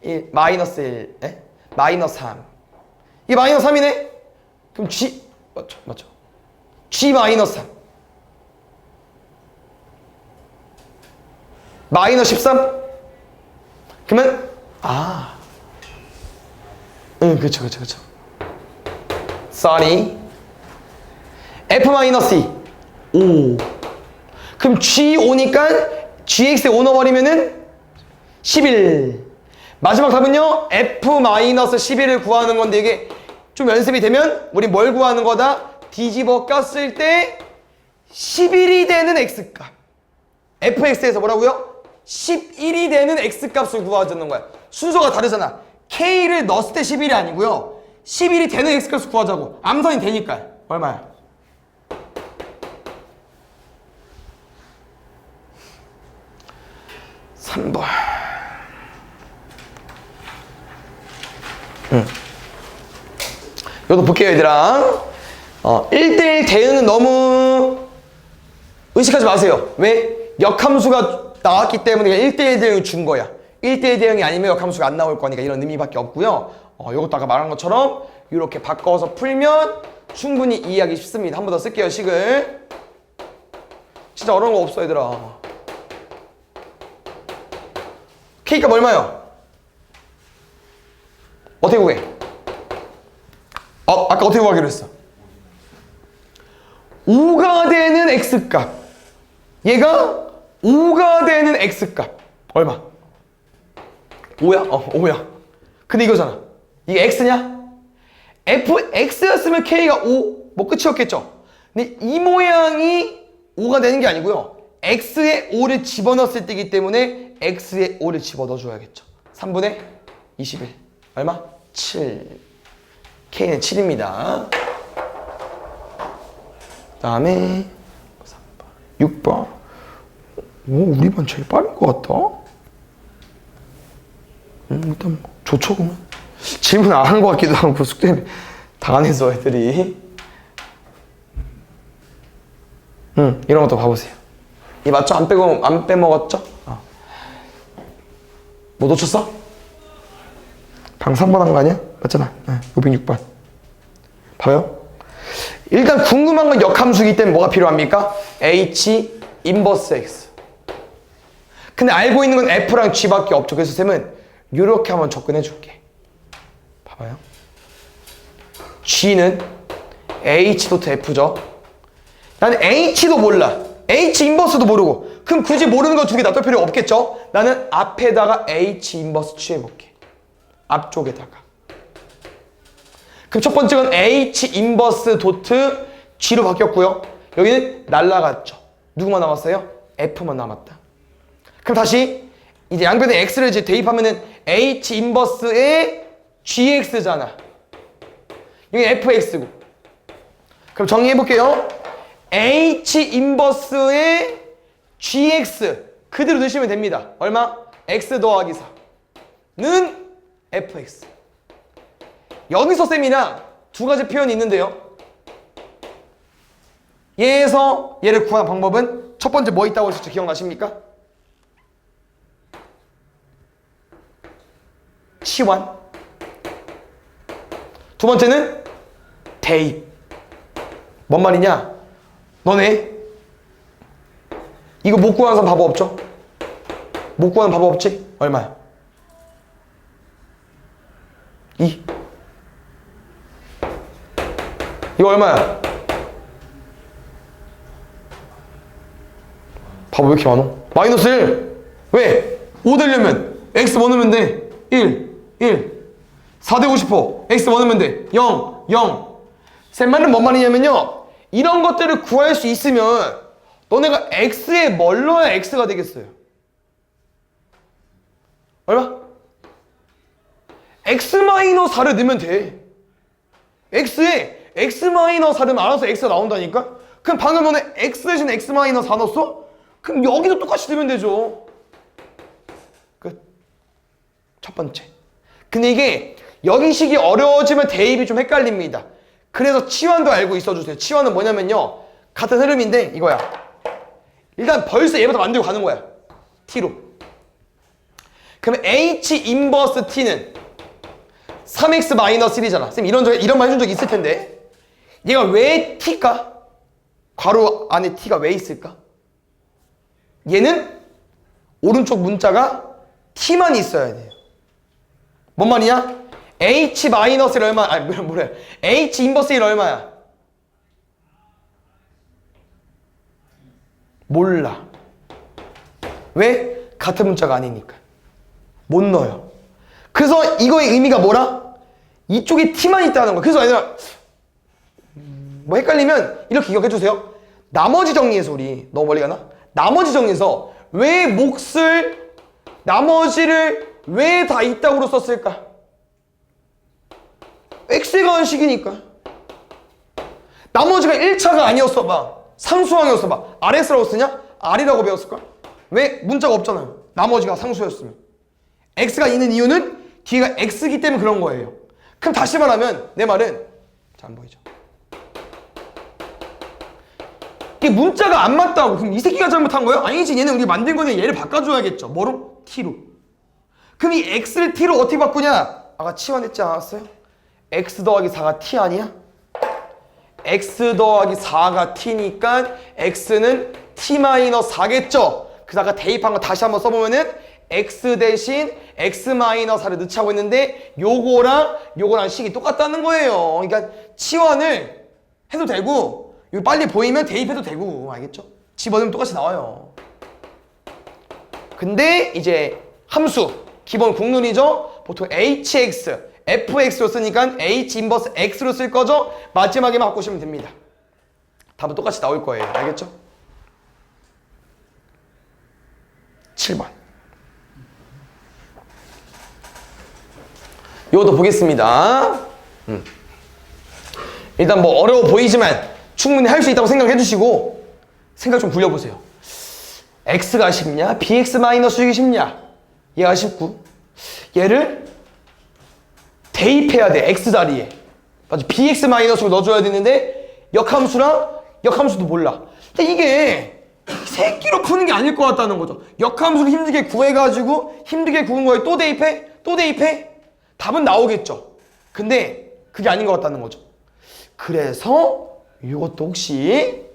1, 마이너스 1, 에? 마이너스 3. 이게 마이너스 3이네? 그럼 G, 맞죠? G 마이너스 3. 마이너스 13? 그러면, 그쵸. sorry. F-2. 5. 그럼 G5니까 GX에 5 넣어버리면은 11. 마지막 답은요. F-11을 구하는 건데 이게 좀 연습이 되면 우리 뭘 구하는 거다? 뒤집어 꼈을 때 11이 되는 X값. fx에서 뭐라고요? 11이 되는 x값을 구하자는 거야. 순서가 다르잖아. k를 넣었을 때 11이 아니고요. 11이 되는 x값을 구하자고. 암산이 되니까. 얼마야? (3번) 이것도 볼게요, 얘들아. 1대1 대응은 너무 의식하지 마세요. 왜? 역함수가 나왔기 때문에 1대1 대응을 준 거야. 1대1 대응이 아니면 역함수가 안 나올 거니까 이런 의미밖에 없고요. 이것도 아까 말한 것처럼 이렇게 바꿔서 풀면 충분히 이해하기 쉽습니다. 한 번 더 쓸게요, 식을. 진짜 어려운 거 없어, 얘들아. K값 얼마요? 어떻게 구해? 아까 어떻게 구하기로 했어? 5가 되는 x값. 얘가 5가 되는 x값. 얼마? 5야? 5야. 근데 이거잖아. 이게 x냐? fx였으면 k가 5. 뭐 끝이었겠죠? 근데 이 모양이 5가 되는 게 아니고요. x에 5를 집어넣었을 때이기 때문에 x에 5를 집어넣어줘야겠죠. 3분의 21. 얼마? 7. k는 7입니다. 그 다음에 6번. 오, 우리 반 제일 빠른 것 같다. 일단 뭐 좋죠, 그러면. 질문 안 한 것 같기도 하고 숙제 다 안 해서 애들이. 이런 것도 봐보세요. 이 맞죠? 안 빼먹었죠? 뭐 놓쳤어? 방 3번 한 거 아니야? 맞잖아. 506번. 봐요. 일단 궁금한 건 역함수이기 때문에 뭐가 필요합니까? H 인버스 X. 근데 알고 있는 건 F랑 G밖에 없죠. 그래서 쌤은 이렇게 한번 접근해 줄게. 봐봐요. G는 H 도트 F죠. 나는 H도 몰라. H 인버스도 모르고. 그럼 굳이 모르는 거 두 개 놔둘 필요 없겠죠? 나는 앞에다가 H 인버스 취해볼게. 앞쪽에다가. 그럼 첫 번째 건 H 인버스 도트 G로 바뀌었고요. 여기는 날라갔죠. 누구만 남았어요? F만 남았다. 그럼 다시 이제 양변에 X를 이제 대입하면은 H 인버스에 GX잖아. 여기 FX고. 그럼 정리해볼게요. H 인버스에 GX 그대로 넣으시면 됩니다. 얼마? X 더하기 4는 FX. 여기서 쌤이랑 두 가지 표현이 있는데요. 얘에서 얘를 구하는 방법은 첫 번째 뭐 있다고 했었죠? 기억나십니까? 치환. 두 번째는 대입. 뭔 말이냐? 너네 이거 못 구하는 사람 바보 없죠? 못 구하는 바보 없지? 얼마야? 2. 이거 얼마야? 바보 왜 이렇게 많어? 마이너스 1. 왜? 5 되려면 x 뭐 넣으면 돼? 1. 4 되고 싶어. x 뭐 넣으면 돼? 0. 쌤 말은 뭔 말이냐면요. 이런 것들을 구할 수 있으면 너네가 x에 뭘 넣어야 x가 되겠어요? 얼마? x-4를 넣으면 돼. x에 x-4를 넣으면 알아서 x가 나온다니까? 그럼 방금 너네 x 대신 x-4 넣었어? 그럼 여기도 똑같이 넣으면 되죠. 끝. 첫 번째. 근데 이게 여기식이 어려워지면 대입이 좀 헷갈립니다. 그래서 치환도 알고 있어주세요. 치환은 뭐냐면요. 같은 흐름인데 이거야. 일단 벌써 얘부터 만들고 가는 거야. t로. 그러면 h 인버스 t는 3x 마이너스 1이잖아. 쌤 이런 말 해준 적 있을 텐데. 얘가 왜 t일까? 괄호 안에 t가 왜 있을까? 얘는 오른쪽 문자가 t만 있어야 돼요. 뭔 말이냐? h 마이너스 1 얼마? 아니 뭐래? h 인버스 1 얼마야? 몰라. 왜? 같은 문자가 아니니까. 못 넣어요. 그래서 이거의 의미가 뭐라? 이쪽에 t만 있다는 거야. 그래서 얘들아 뭐 헷갈리면 이렇게 기억해 주세요. 나머지 정리해서 우리 너무 멀리 가나? 나머지 정리해서 왜 몫을 나머지를 왜 다 있다고 썼을까? x가 원식이니까. 나머지가 1차가 아니었어 봐. 상수항이었어 봐. RS라고 쓰냐? R이라고 배웠을걸? 왜? 문자가 없잖아요. 나머지가 상수였으면. x가 있는 이유는 뒤가 x이기 때문에 그런 거예요. 그럼 다시 말하면 내 말은 잘 안 보이죠? 이게 문자가 안 맞다고. 그럼 이 새끼가 잘못한 거예요? 아니지. 얘는 우리 만든 거니까 얘를 바꿔줘야겠죠. 뭐로? t로. 그럼 이 x를 t로 어떻게 바꾸냐? 아까 치환했지 않았어요? x 더하기 4가 t 아니야? x 더하기 4가 t니까 x는 t-4겠죠? 그래서 아까 대입한 거 다시 한번 써보면은 x 대신 x-4를 넣자고 했는데 요거랑 식이 똑같다는 거예요. 그러니까 치환을 해도 되고 이거 빨리 보이면 대입해도 되고 알겠죠? 집어넣으면 똑같이 나와요. 근데 이제 함수 기본 국룰이죠? 보통 hx, fx로 쓰니까 h 인버스 x로 쓸 거죠? 마지막에만 바꾸시면 됩니다. 답은 똑같이 나올 거예요. 알겠죠? 7번 이것도 보겠습니다. 일단 뭐 어려워 보이지만 충분히 할 수 있다고 생각해 주시고 생각 좀 굴려보세요. x가 쉽냐? bx-6이 쉽냐? 얘가 쉽고 얘를 대입해야 돼. x 자리에 맞아. bx-로 넣어줘야 되는데 역함수도 몰라. 근데 이게 새끼로 푸는 게 아닐 것 같다는 거죠. 역함수를 힘들게 구해가지고 힘들게 구은 거에 또 대입해? 또 대입해? 답은 나오겠죠. 근데 그게 아닌 것 같다는 거죠. 그래서 이것도 혹시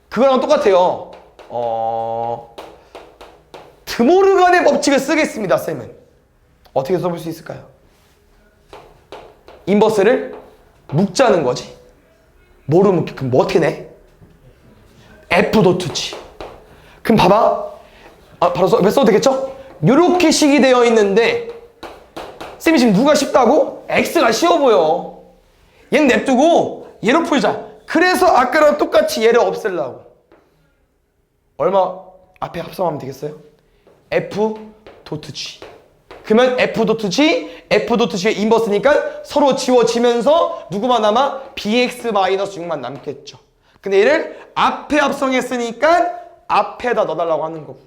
그거랑 똑같아요. 드모르간의 법칙을 쓰겠습니다. 쌤은 어떻게 써볼 수 있을까요? 인버스를 묶자는 거지. 뭐로 묶게? 그럼 뭐 어떻게 내? F 도트지. 그럼 봐봐. 바로 써도 되겠죠? 요렇게 식이 되어 있는데 쌤이 지금 누가 쉽다고? X가 쉬워 보여. 얘는 냅두고 얘로 풀자. 그래서 아까랑 똑같이 얘를 없애려고. 얼마 앞에 합성하면 되겠어요? F 도트 G. 그러면 F 도트 G, F 도트 G의 인버스니까 서로 지워지면서 누구만 남아? BX-6만 남겠죠. 근데 얘를 앞에 합성했으니까 앞에다 넣어달라고 하는 거고요.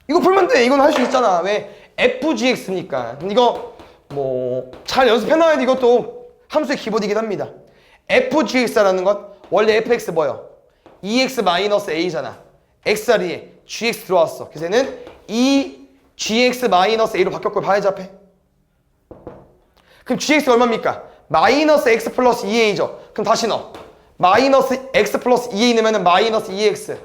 이거 풀면 돼. 이건 할 수 있잖아. 왜? FGX니까. 이거 뭐 잘 연습해놔야 돼. 이것도 함수의 기본이긴 합니다. FGX라는 건 원래 FX 뭐예요? EX-A잖아. X자리에 GX 들어왔어. 그래서 얘는 GX-A로 바뀌었고 봐야지 앞에. 그럼 GX가 얼마입니까? 마이너스 X 플러스 2A죠. 그럼 다시 넣어. 마이너스 X 플러스 2A 넣으면 마이너스 2X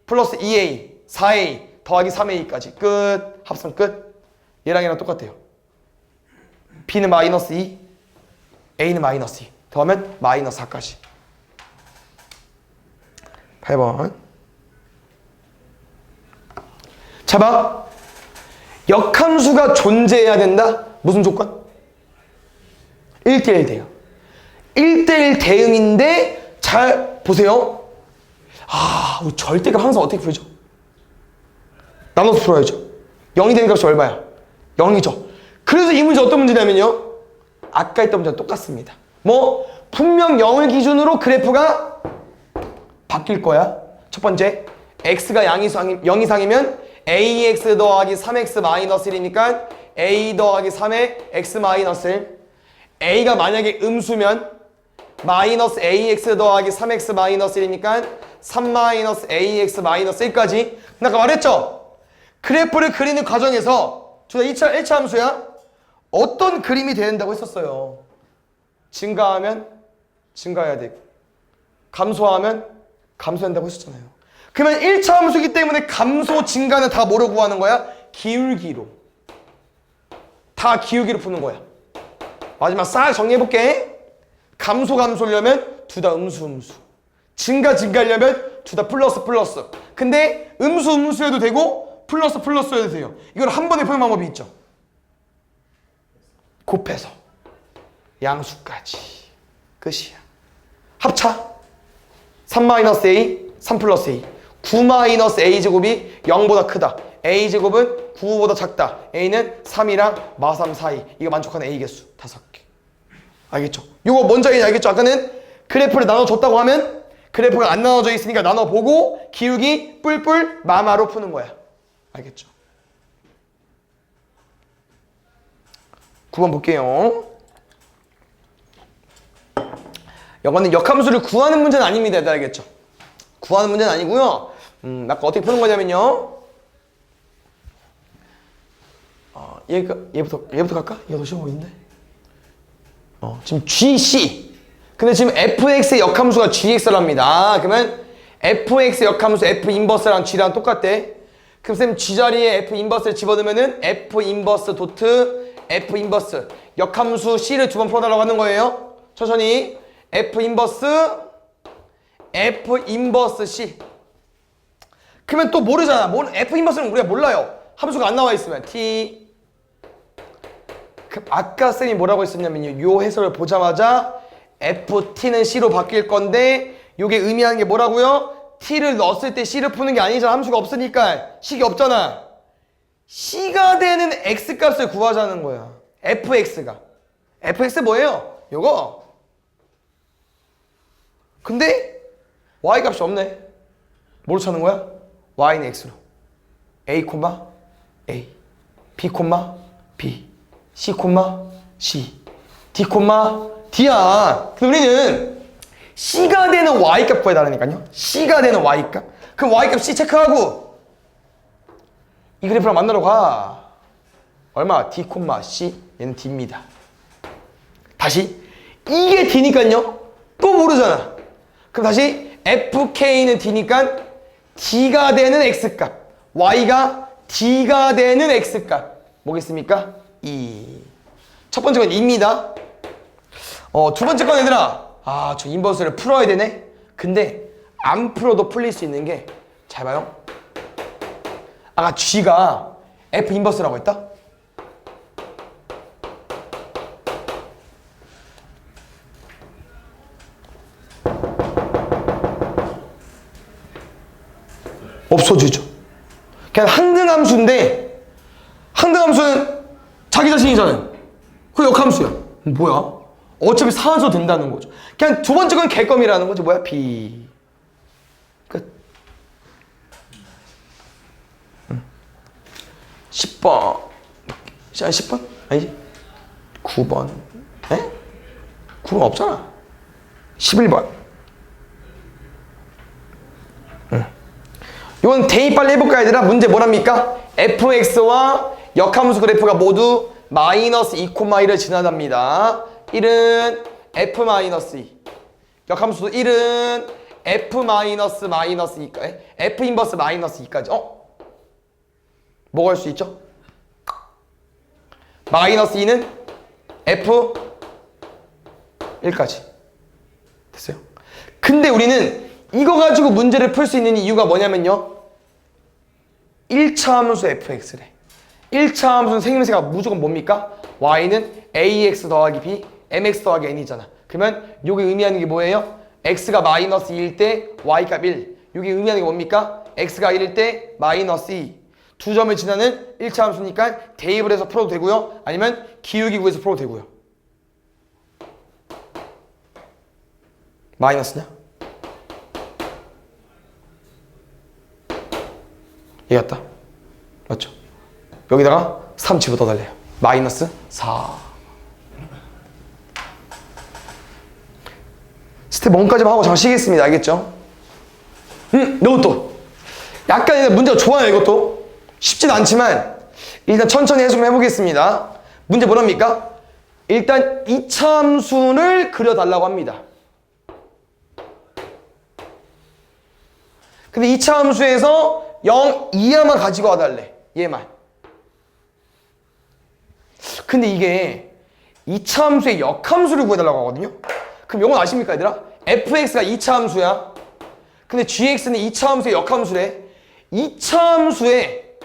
플러스 2A 4A 더하기 3A까지 끝. 합성 끝. 얘랑 얘랑 똑같아요. B는 마이너스 2, A는 마이너스 2 더하면 마이너스 4까지. 8번. 자 봐. 역함수가 존재해야 된다? 무슨 조건? 1대1 대응. 1대1 대응인데 잘 보세요. 우리 절대값 항상 어떻게 풀죠? 나눠서 풀어야죠. 0이 되는 값이 얼마야? 0이죠. 그래서 이 문제 어떤 문제냐면요. 아까 했던 문제랑 똑같습니다. 뭐 분명 0을 기준으로 그래프가 바뀔 거야. 첫 번째, x가 0 이상이면 ax 더하기 3x 마이너스 1이니까 a 더하기 3의 x 마이너스 1. a가 만약에 음수면 마이너스 ax 더하기 3x 마이너스 1이니까 3 마이너스 ax 마이너스 1까지. 아까 말했죠? 그래프를 그리는 과정에서 둘 다 1차 함수야. 어떤 그림이 된다고 했었어요. 증가하면 증가해야 되고 감소하면 감소한다고 했었잖아요. 그러면 1차 함수이기 때문에 감소, 증가는 다 뭐로 구하는 거야? 기울기로. 다 기울기로 푸는 거야. 마지막 싹 정리해볼게. 감소려면 둘 다 음수. 증가하려면 둘 다 플러스. 근데 음수 해도 되고 플러스 해도 돼요. 이걸 한 번에 푸는 방법이 있죠. 곱해서 양수까지. 끝이야. 합차 3-A, 3+A. 9-a제곱이 0보다 크다. a제곱은 9보다 작다. a는 3이랑 마삼 사이. 이거 만족하는 a 개수 5개. 알겠죠? 이거 뭔지 알겠죠? 아까는 그래프를 나눠줬다고 하면 그래프가 안 나눠져 있으니까 나눠보고 기울기 뿔뿔 마마로 푸는 거야. 알겠죠? 9번 볼게요. 이거는 역함수를 구하는 문제는 아닙니다. 알겠죠? 구하는 문제는 아니고요. 아까 어떻게 푸는 거냐면요. 얘부터 갈까? 얘가 더 쉬워 보이는데. 지금 GC. 근데 지금 fx의 역함수가 gx랍니다. 그러면 fx의 역함수 f 인버스랑 g랑 똑같대. 그럼 쌤 g 자리에 f 인버스를 집어넣으면은 f 인버스 도트 f 인버스 역함수 c를 2번 풀어달라고 하는 거예요. 천천히 f 인버스 c. 그러면 또 모르잖아. f 인버스는 우리가 몰라요. 함수가 안 나와 있으면 t. 그럼 아까 쌤이 뭐라고 했었냐면요. 요 해설을 보자마자 ft는 c로 바뀔 건데 요게 의미하는 게 뭐라고요? t를 넣었을 때 c를 푸는 게 아니잖아. 함수가 없으니까 식이 없잖아. c가 되는 x값을 구하자는 거야. fx가. fx 뭐예요? 요거. 근데 y값이 없네. 뭐로 찾는 거야? y는 x로. a, a, b, b, c, c, d, d야. 그럼 우리는 c가 되는 y값 구해달라니까요. c가 되는 y값. 그럼 y값 c 체크하고 이 그래프랑 만나러 가. 얼마? d, c. 얘는 d입니다. 다시 이게 d니까요. 또 모르잖아. 그럼 다시 fk는 d니까 d가 되는 x값. y가 d가 되는 x값. 뭐겠습니까? 2. 첫 번째 건 2입니다. 두 번째 건 얘들아. 저 인버스를 풀어야 되네? 근데 안 풀어도 풀릴 수 있는 게 잘 봐요. 아까 g가 f 인버스라고 했다? 없어지죠. 그냥 항등함수인데 항등함수는 자기 자신이잖아요. 그 역함수야. 뭐야? 어차피 사서 된다는 거죠. 그냥 두 번째 건 개껌이라는 거죠. 뭐야? B. 끝. 10번. 10번? 아니지? 9번. 에? 9번 없잖아. 11번. 이건 대입 빨리 해볼까 얘들아? 문제 뭐랍니까? fx와 역함수 그래프가 모두 마이너스 2,1을 지나답니다. 1은 f-2 역함수도 1은 f-2까지 f 인버스 마이너스 2까지 뭐가 할 수 있죠? 마이너스 2는 f 1까지 됐어요? 근데 우리는 이거 가지고 문제를 풀 수 있는 이유가 뭐냐면요 1차 함수 fx래. 1차 함수는 생김새가 무조건 뭡니까? y는 ax 더하기 b mx 더하기 n이잖아. 그러면 이게 의미하는 게 뭐예요? x가 마이너스 2일 때 y값 1. 이게 의미하는 게 뭡니까? x가 1일 때 마이너스 2. 두 점을 지나는 1차 함수니까 대입을 해서 풀어도 되고요. 아니면 기울기 구해서 풀어도 되고요. 마이너스냐? 얘 같다. 맞죠? 여기다가 3 집어넣어달래요. 마이너스 4. 스텝 1까지만 하고 잠깐 쉬겠습니다. 알겠죠? 이것도 약간 문제가 좋아요. 이것도 쉽진 않지만 일단 천천히 해석 해보겠습니다. 문제 뭐랍니까? 일단 2차 함수를 그려달라고 합니다. 근데 2차 함수에서 0 이하만 가지고 와달래. 얘만. 근데 이게 2차 함수의 역함수를 구해달라고 하거든요. 그럼 이건 아십니까 얘들아? fx가 2차 함수야. 근데 gx는 2차 함수의 역함수래. 2차 함수의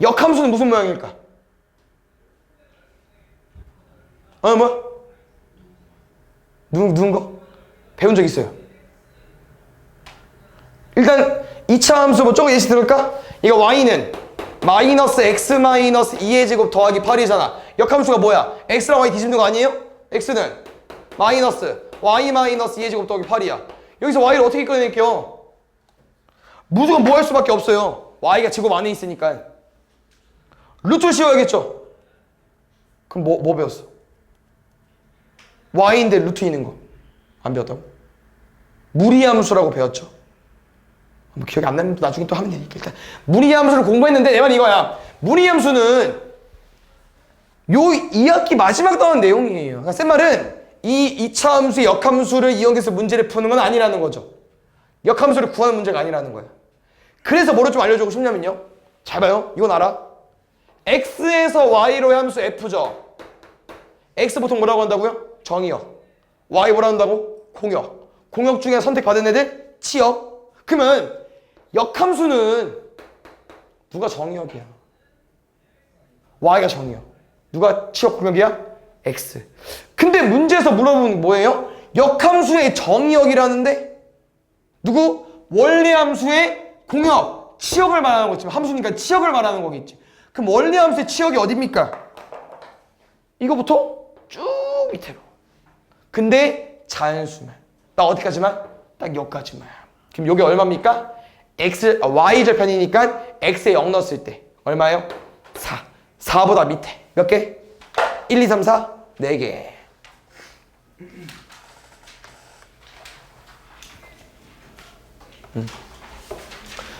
역함수는 무슨 모양일까? 뭐야? 누군 거? 배운 적 있어요. 일단 2차 함수 뭐 조금 예시 들을까? 이거 y는 마이너스 x 마이너스 2의 제곱 더하기 8이잖아. 역함수가 뭐야? x랑 y 뒤집는 거 아니에요? x는 마이너스 y 마이너스 2의 제곱 더하기 8이야. 여기서 y를 어떻게 꺼내낼게요? 무조건 뭐 할 수밖에 없어요. y가 제곱 안에 있으니까 루트를 씌워야겠죠. 그럼 뭐 배웠어? y인데 루트 있는 거 안 배웠다고? 무리함수라고 배웠죠. 뭐 기억이 안 나면 나중에 또 하면 되니까. 일단 무리함수를 공부했는데 내 말이 이거야. 무리함수는 요 2학기 마지막 나온 내용이에요. 그러니까 센 말은 이 2차 함수의 역함수를 이용해서 문제를 푸는 건 아니라는 거죠. 역함수를 구하는 문제가 아니라는 거예요. 그래서 뭐를 좀 알려주고 싶냐면요. 잘 봐요. 이건 알아. x에서 y로의 함수 f죠. x 보통 뭐라고 한다고요? 정의역. y 뭐라고 한다고? 공역. 공역 중에 선택받은 애들 치역. 그러면 역함수는 누가 정의역이야? y가 정의역. 누가 치역 공역이야? x. 근데 문제에서 물어보는 게 뭐예요? 역함수의 정의역이라는데 누구? 원래함수의 공역, 치역을 말하는 거지. 함수니까 치역을 말하는 거겠지. 그럼 원래함수의 치역이 어딥니까? 이거부터 쭉 밑으로. 근데 자연수만. 나 어디까지만? 딱 여기까지만. 그럼 여기 얼마입니까? y절편이니까 x에 0 넣었을 때 얼마예요? 4. 4보다 밑에 몇 개? 1, 2, 3, 4? 4개. 음.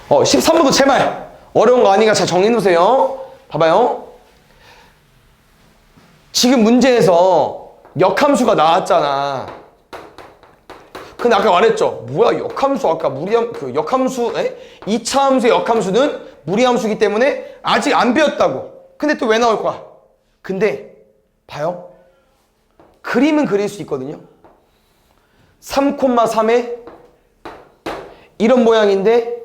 13번도 제말. 어려운 거 아니니까 잘 정리해 놓으세요. 봐봐요. 지금 문제에서 역함수가 나왔잖아. 근데 아까 말했죠. 뭐야 역함수 아까 역함수 2차 함수의 역함수는 무리함수이기 때문에 아직 안 배웠다고. 근데 또 왜 나올 거야? 근데 봐요. 그림은 그릴 수 있거든요. 3,3에 이런 모양인데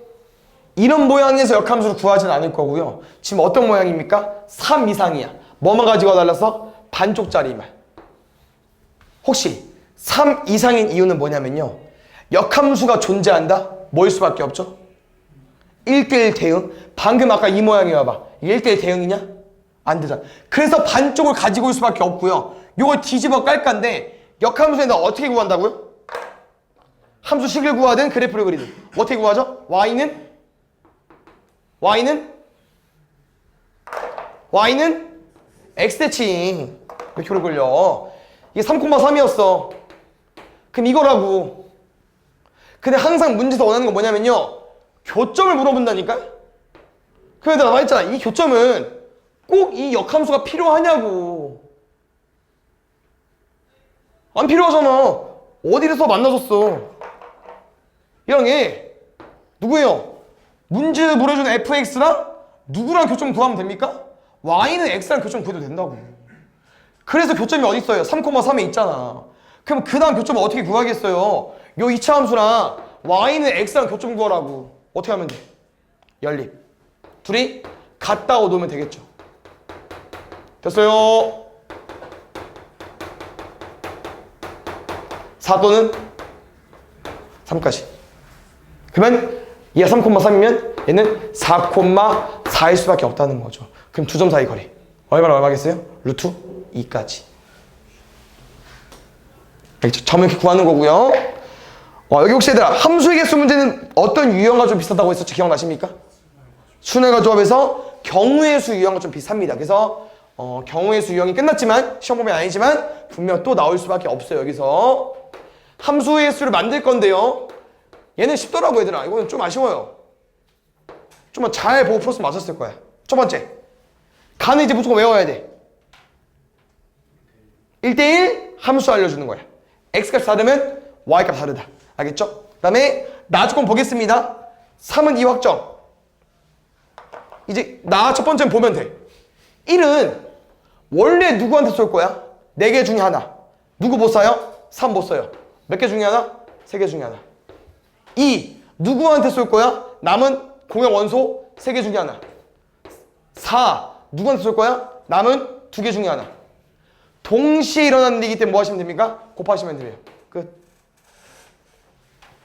이런 모양에서 역함수를 구하지는 않을 거고요. 지금 어떤 모양입니까? 3 이상이야. 뭐만 가지고 달라서 반쪽짜리만. 혹시 3 이상인 이유는 뭐냐면요. 역함수가 존재한다? 뭐일 수밖에 없죠? 1대1 대응. 방금 아까 이 모양이 와봐. 이게 1대1 대응이냐? 안 되잖아. 그래서 반쪽을 가지고 올 수밖에 없고요. 요걸 뒤집어 깔 건데 역함수에 나 어떻게 구한다고요? 함수식을 구하든 그래프를 그리든 어떻게 구하죠? y는 x대칭 이렇게 오래 걸려. 이게 3,3이었어. 그럼 이거라고. 근데 항상 문제에서 원하는 건 뭐냐면요. 교점을 물어본다니까? 그래서 내가 말했잖아. 이 교점은 꼭 이 역함수가 필요하냐고. 안 필요하잖아. 어디서 만나줬어. 이런 게 누구예요? 문제 물어주는 fx랑 누구랑 교점 구하면 됩니까? y는 x랑 교점 구해도 된다고. 그래서 교점이 어디 있어요? 3,3에 있잖아. 그럼 그 다음 교점을 어떻게 구하겠어요? 요 2차 함수랑 y는 x랑 교점 구하라고. 어떻게 하면 돼? 연립. 둘이 같다고 놓으면 되겠죠. 됐어요. 4 또는 3까지. 그러면 얘가 3,3이면 얘는 4,4일 수밖에 없다는 거죠. 그럼 두 점 사이 거리. 얼마겠어요? 루트 2까지. 알겠죠? 점을 이렇게 구하는 거고요. 여기 혹시 얘들아 함수의 개수 문제는 어떤 유형과 좀 비슷하다고 했었죠? 기억나십니까? 순회가 조합에서 경우의 수 유형과 좀 비슷합니다. 그래서 경우의 수 유형이 끝났지만 시험 보면 아니지만 분명 또 나올 수밖에 없어요. 여기서 함수의 수를 만들 건데요. 얘는 쉽더라고 얘들아. 이거는 좀 아쉬워요. 좀만 잘 보고 풀었으면 맞았을 거야. 첫 번째, 간을 이제 무조건 외워야 돼. 1대1 함수 알려주는 거야. x값 다르면 y값 다르다. 알겠죠? 그 다음에 나 조건 보겠습니다. 3은 2 확정. 이제 나 첫 번째는 보면 돼. 1은 원래 누구한테 쏠 거야? 4개 중에 하나. 누구 못 써요? 3 못 써요. 몇 개 중에 하나? 3개 중에 하나. 2 누구한테 쏠 거야? 남은 공역 원소 3개 중에 하나. 4 누구한테 쏠 거야? 남은 2개 중에 하나. 동시에 일어나는 일이기 때문에 뭐 하시면 됩니까? 곱하시면 돼요. 끝.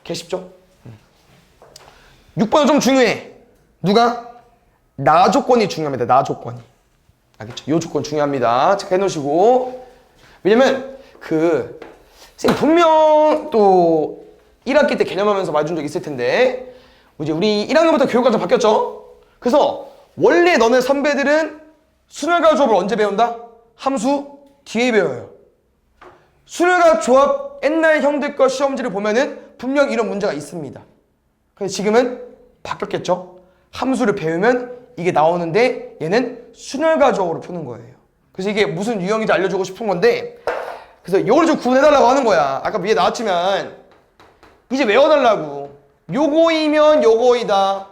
개 쉽죠? 6번은 좀 중요해. 누가? 나 조건이 중요합니다. 나 조건이. 알겠죠? 요 조건 중요합니다. 체크해 놓으시고. 왜냐면 선생님 분명 또 1학기 때 개념하면서 말해준 적 있을 텐데 이제 우리 1학년부터 교육과정 바뀌었죠? 그래서 원래 너네 선배들은 순혈과 조합을 언제 배운다? 함수 뒤에 배워요. 순혈과 조합 옛날 형들 거 시험지를 보면은 분명 이런 문제가 있습니다. 근데 지금은 바뀌었겠죠? 함수를 배우면 이게 나오는데 얘는 순혈과 조합으로 푸는 거예요. 그래서 이게 무슨 유형인지 알려주고 싶은 건데 그래서 이걸 좀 구분해달라고 하는 거야. 아까 위에 나왔지만 이제 외워달라고. 요거이면 요거이다.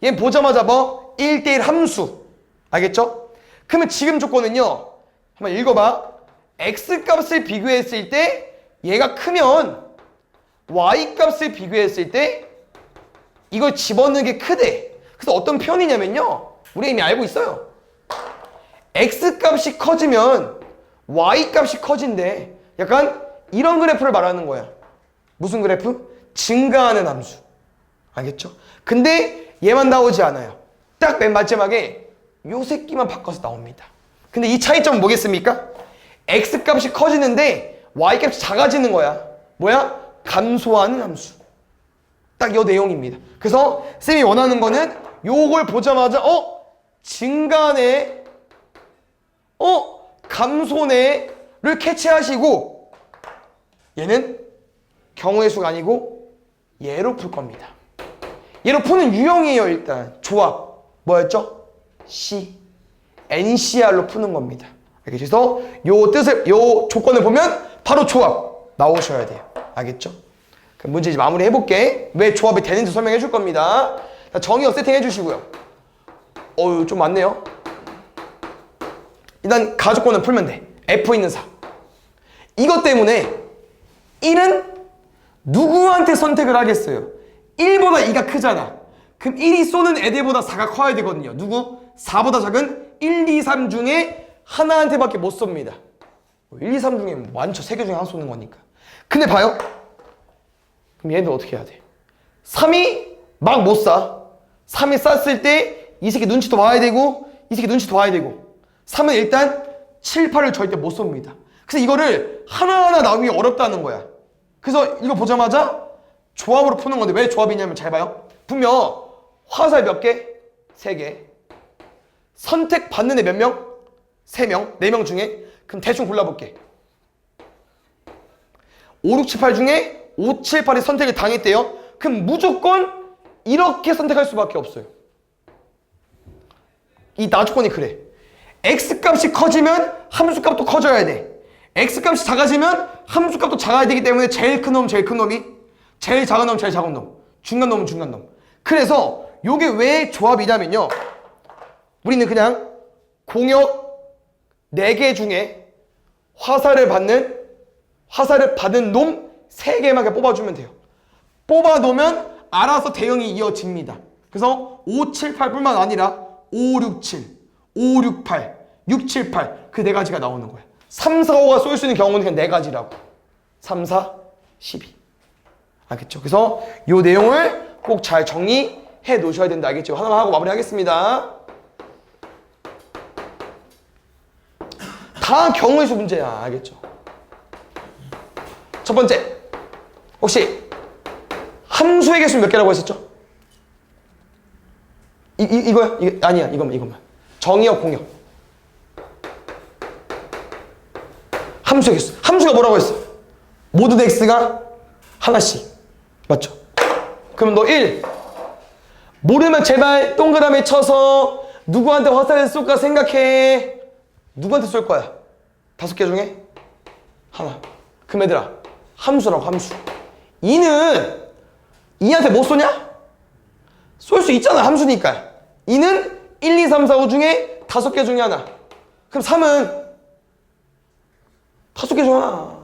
얘 보자마자 뭐? 1대1 함수. 알겠죠? 그러면 지금 조건은요. 한번 읽어봐. X값을 비교했을 때 얘가 크면 Y값을 비교했을 때 이걸 집어넣는 게 크대. 그래서 어떤 표현이냐면요. 우리 이미 알고 있어요. X값이 커지면 Y값이 커진대. 약간 이런 그래프를 말하는 거야. 무슨 그래프? 증가하는 함수. 알겠죠? 근데 얘만 나오지 않아요. 딱 맨 마지막에 요 새끼만 바꿔서 나옵니다. 근데 이 차이점은 뭐겠습니까? X값이 커지는데 Y값이 작아지는 거야. 뭐야? 감소하는 함수. 딱 요 내용입니다. 그래서 쌤이 원하는 거는 요걸 보자마자 증가네, 감소네를 캐치하시고 얘는 경우의 수가 아니고 얘로 풀 겁니다. 얘로 푸는 유형이에요. 일단 조합 뭐였죠? C, NCR로 푸는 겁니다. 알겠죠? 그래서 요 뜻을, 요 조건을 보면 바로 조합 나오셔야 돼요. 알겠죠? 그럼 문제 이제 마무리 해볼게. 왜 조합이 되는지 설명해 줄 겁니다. 정의어 세팅 해주시고요. 좀 많네요. 일단 가조건을 풀면 돼. F 있는 4. 이것 때문에 1은 누구한테 선택을 하겠어요? 1보다 2가 크잖아. 그럼 1이 쏘는 애들보다 4가 커야 되거든요. 누구? 4보다 작은 1, 2, 3 중에 하나한테밖에 못 쏩니다. 1, 2, 3 중에 많죠. 3개 중에 하나 쏘는 거니까. 근데 봐요. 그럼 얘네들 어떻게 해야 돼? 3이 막 못 쏴. 3이 쐈을 때 이 새끼 눈치도 봐야 되고 이 새끼 눈치도 봐야 되고 3은 일단 7, 8을 절대 못 쏩니다. 그래서 이거를 하나하나 나오기 어렵다는 거야. 그래서 이거 보자마자 조합으로 푸는 건데 왜 조합이냐면 잘 봐요. 분명 화살 몇 개? 3개. 선택 받는 애 몇 명? 3명. 4명 중에. 그럼 대충 골라볼게. 5, 6, 7, 8 중에 5, 7, 8이 선택을 당했대요. 그럼 무조건 이렇게 선택할 수밖에 없어요. 이 나조건이 그래. X값이 커지면 함수값도 커져야 돼. X값이 작아지면 함수값도 작아야 되기 때문에 제일 큰 놈, 제일 큰 놈이, 제일 작은 놈, 제일 작은 놈, 중간 놈은 중간 놈. 그래서 요게 왜 조합이냐면요. 우리는 그냥 공역 4개 중에 화살을 받은 놈 3개만 뽑아주면 돼요. 뽑아놓으면 알아서 대응이 이어집니다. 그래서 5, 7, 8뿐만 아니라 5, 6, 7, 5, 6, 8, 6, 7, 8 그 4가지가 나오는 거야. 3, 4, 5가 쏠 수 있는 경우는 그냥 4가지라고. 3, 4, 12. 알겠죠? 그래서 요 내용을 꼭 잘 정리해 놓으셔야 된다. 알겠죠? 하나만 하고 마무리하겠습니다. 다 경우의 수 문제야. 알겠죠? 첫 번째, 혹시 함수의 개수 몇 개라고 했었죠? 이거야? 아니야. 이것만. 정의역, 공역. 함수의 개수. 함수가 뭐라고 했어? 모든 x가 하나씩. 맞죠? 그럼 너 1. 모르면 제발 동그라미 쳐서 누구한테 화살을 쏠까 생각해. 누구한테 쏠 거야? 5개 중에? 하나. 그럼 얘들아, 함수라고, 함수. 2는 2한테 못 쏘냐? 쏠 수 있잖아, 함수니까. 2는 1, 2, 3, 4, 5 중에 5개 중에 하나. 그럼 3은 5개 중 하나.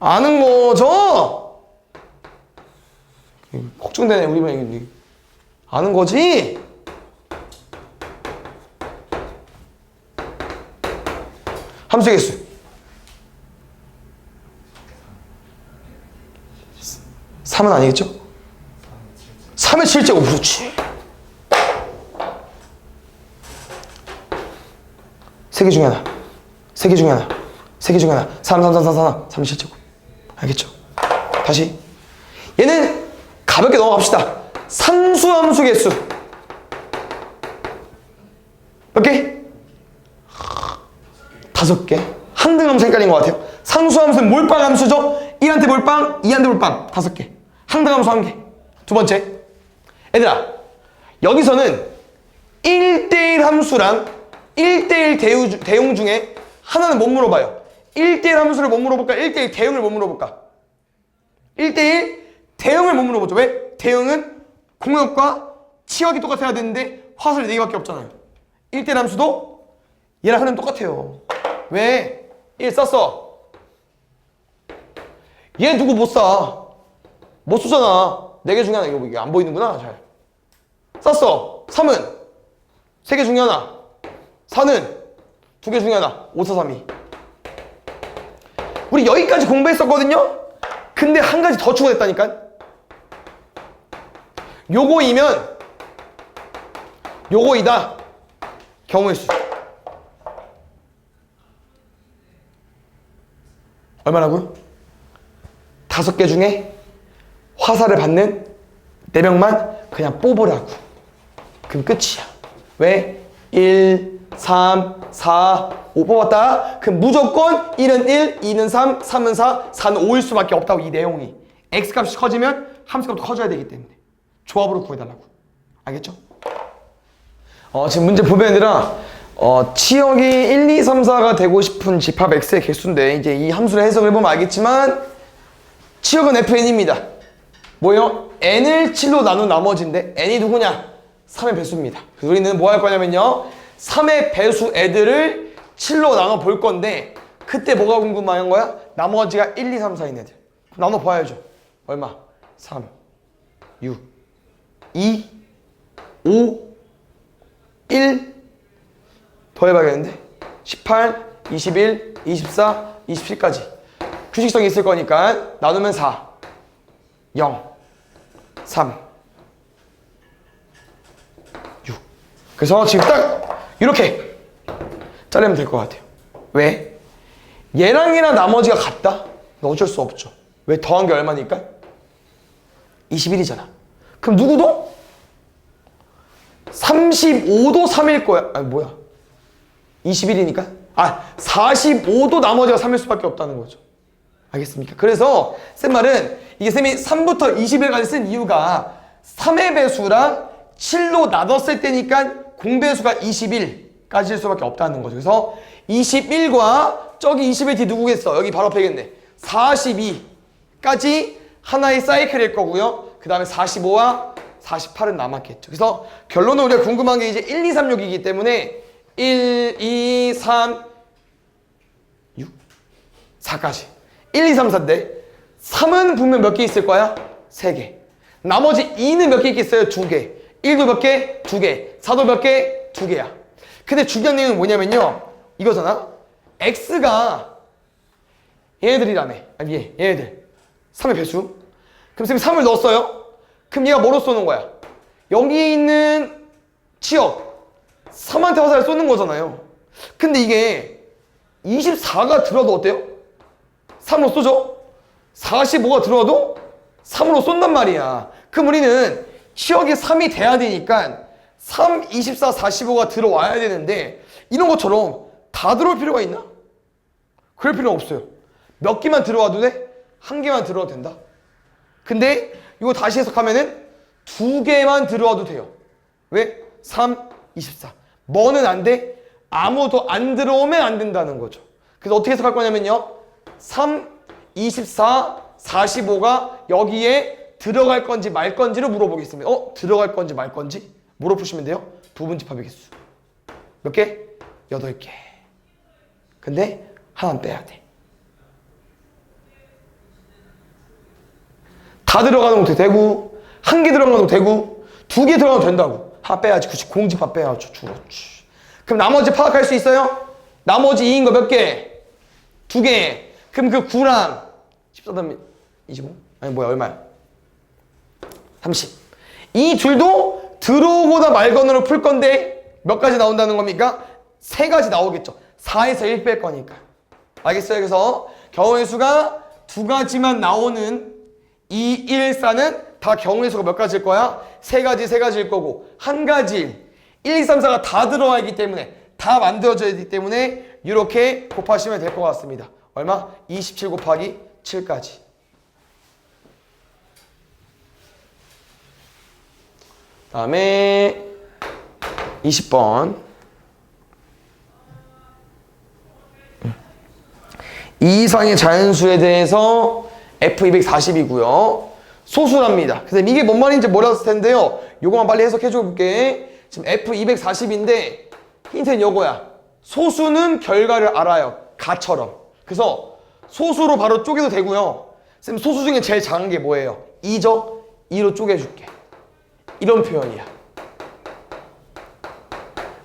아는 거죠? 걱정되네, 우리 반 아는 거지? 함수의 개수. 3은 아니겠죠? 3의 7제곱. 그렇지. 세 개 중에 하나. 세 개 중에 하나. 세 개 중에 하나. 3, 3, 3, 3, 3, 3의 7제곱. 알겠죠? 다시. 얘는 가볍게 넘어갑시다. 상수함수 개수. 몇 개? 5개. 항등함수 헷갈린 것 같아요. 상수함수는 몰빵 함수죠? 1한테 몰빵, 2한테 몰빵. 5개. 항등함수 1개. 두 번째. 얘들아, 여기서는 1대1 함수랑 1대1 대용 중에 하나는 못 물어봐요. 1대1 함수를 못 물어볼까? 1대1 대용을 못 물어볼까? 1대1 대용을 못 물어보죠. 왜? 대용은 공역과 치역이 똑같아야 되는데 화살이 4개밖에 없잖아요. 1대1 함수도 얘랑 하는 똑같아요. 왜? 1 썼어. 얘 누구 못 써? 못 쓰잖아. 4개 중에 하나. 이거 안 보이는구나. 잘 썼어. 3은 3개 중에 하나. 4는 2개 중에 하나. 5, 4, 3, 2. 우리 여기까지 공부했었거든요. 근데 한 가지 더 추가됐다니까. 요거이면 요거이다. 경우의 수 얼마라고요? 5개 중에 화살을 받는 4명만 그냥 뽑으라고. 그럼 끝이야. 왜? 1, 3, 4, 5 뽑았다. 그럼 무조건 1은 1, 2는 3, 3은 4, 4는 5일 수밖에 없다고. 이 내용이 x값이 커지면 함수값도 커져야 되기 때문에 조합으로 구해달라고. 알겠죠? 지금 문제 보면 얘들아 치역이 1, 2, 3, 4가 되고 싶은 집합 x의 개수인데 이제 이 함수를 해석을 해보면 알겠지만 치역은 fn입니다. 뭐예요? n을 7로 나눈 나머지인데 n이 누구냐? 3의 배수입니다. 그래서 우리는 뭐 할 거냐면요, 3의 배수 애들을 7로 나눠 볼 건데 그때 뭐가 궁금한 거야? 나머지가 1, 2, 3, 4인 애들 나눠 봐야죠. 얼마? 3, 6, 2, 5, 1 더 해봐야겠는데 18, 21, 24, 27까지 규칙성이 있을 거니까 나누면 4, 0, 3, 6. 그래서 지금 딱 이렇게 자르면 될 것 같아요. 왜? 얘랑 얘랑 나머지가 같다? 어쩔 수 없죠. 왜? 더한 게 얼마니까? 21이잖아. 그럼 누구도? 35도 3일 거야. 아니 뭐야, 21이니까? 45도 나머지가 3일 수밖에 없다는 거죠. 알겠습니까? 그래서 쌤 말은 이게 쌤이 3부터 20일까지 쓴 이유가 3의 배수랑 7로 나눴을 때니까 공배수가 21까지일 수밖에 없다는 거죠. 그래서 21과 저기 21 뒤 누구겠어? 여기 바로 앞에겠네. 42까지 하나의 사이클일 거고요. 그 다음에 45와 48은 남았겠죠. 그래서 결론은 우리가 궁금한 게 이제 1, 2, 3, 6이기 때문에 1, 2, 3, 6, 4까지 1, 2, 3, 4인데 3은 분명 몇 개 있을 거야? 3개. 나머지 2는 몇 개 있겠어요? 2개. 1도 몇 개? 2개. 4도 몇 개? 2개야. 근데 중요한 내용은 뭐냐면요, 이거잖아. x가 얘네들이라며. 아니 얘네들 3의 배수. 그럼 쌤이 3을 넣었어요. 그럼 얘가 뭐로 쏘는 거야? 여기에 있는 치역 3한테 화살을 쏘는 거잖아요. 근데 이게 24가 들어도 어때요? 3으로 쏘죠? 45가 들어와도 3으로 쏜단 말이야. 그럼 우리는 치역이 3이 돼야 되니까 3, 24, 45가 들어와야 되는데 이런 것처럼 다 들어올 필요가 있나? 그럴 필요는 없어요. 몇 개만 들어와도 돼? 한 개만 들어와도 된다. 근데 이거 다시 해석하면은 2개만 들어와도 돼요. 왜? 3, 24. 뭐는 안 돼? 아무도 안 들어오면 안 된다는 거죠. 그래서 어떻게 해석할 거냐면요, 3, 24, 45가 여기에 들어갈 건지 말 건지를 물어보겠습니다. 들어갈 건지 말 건지 물어보시면 돼요. 부분집합의 개수 몇 개? 8개. 근데 하나는 빼야 돼. 다 들어가는 것도 되고, 한 개 들어가는 것도 되고, 2개 들어가도 된다고. 하나 빼야지. 그치, 공집합 빼야죠. 그렇지. 그럼 나머지 파악할 수 있어요? 나머지 2인 거 몇 개? 2개. 그럼 그 9랑 14 더하면 25? 아니 뭐야, 얼마야? 30. 이 둘도 들어오거나 말거나로 풀 건데 몇 가지 나온다는 겁니까? 3가지 나오겠죠. 4에서 1 뺄 거니까. 알겠어요? 그래서 경우의 수가 2가지만 나오는 2, 1, 4는 다 경우의 수가 몇 가지일 거야? 3가지일 거고 1가지 1, 2, 3, 4가 다 들어와 있기 때문에 다 만들어져야 되기 때문에 이렇게 곱하시면 될 것 같습니다. 얼마? 27 곱하기 7까지. 다음에 20번. 이 이상의 자연수에 대해서 F240이고요. 소수랍니다. 근데 이게 뭔 말인지 몰랐을 텐데요. 요거만 빨리 해석해 줘 볼게. 지금 F240인데 힌트는 요거야. 소수는 결과를 알아요. 가처럼. 그래서 소수로 바로 쪼개도 되고요. 쌤 소수 중에 제일 작은 게 뭐예요? 2죠? 2로 쪼개줄게. 이런 표현이야.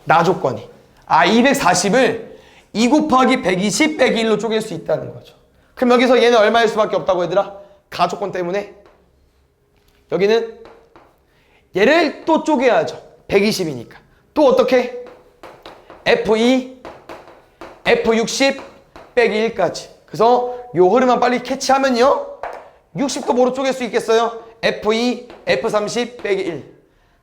나 조건이. 240을 2 곱하기 120 빼기 1로 쪼갤 수 있다는 거죠. 그럼 여기서 얘는 얼마일 수밖에 없다고 얘들아? 가조건 때문에 여기는 얘를 또 쪼개야죠. 120이니까. 또 어떻게? F2, F60 빼기 1까지. 그래서 요 흐름만 빨리 캐치하면요. 60도 뭐로 쪼갤 수 있겠어요? F2, F30 빼기 1.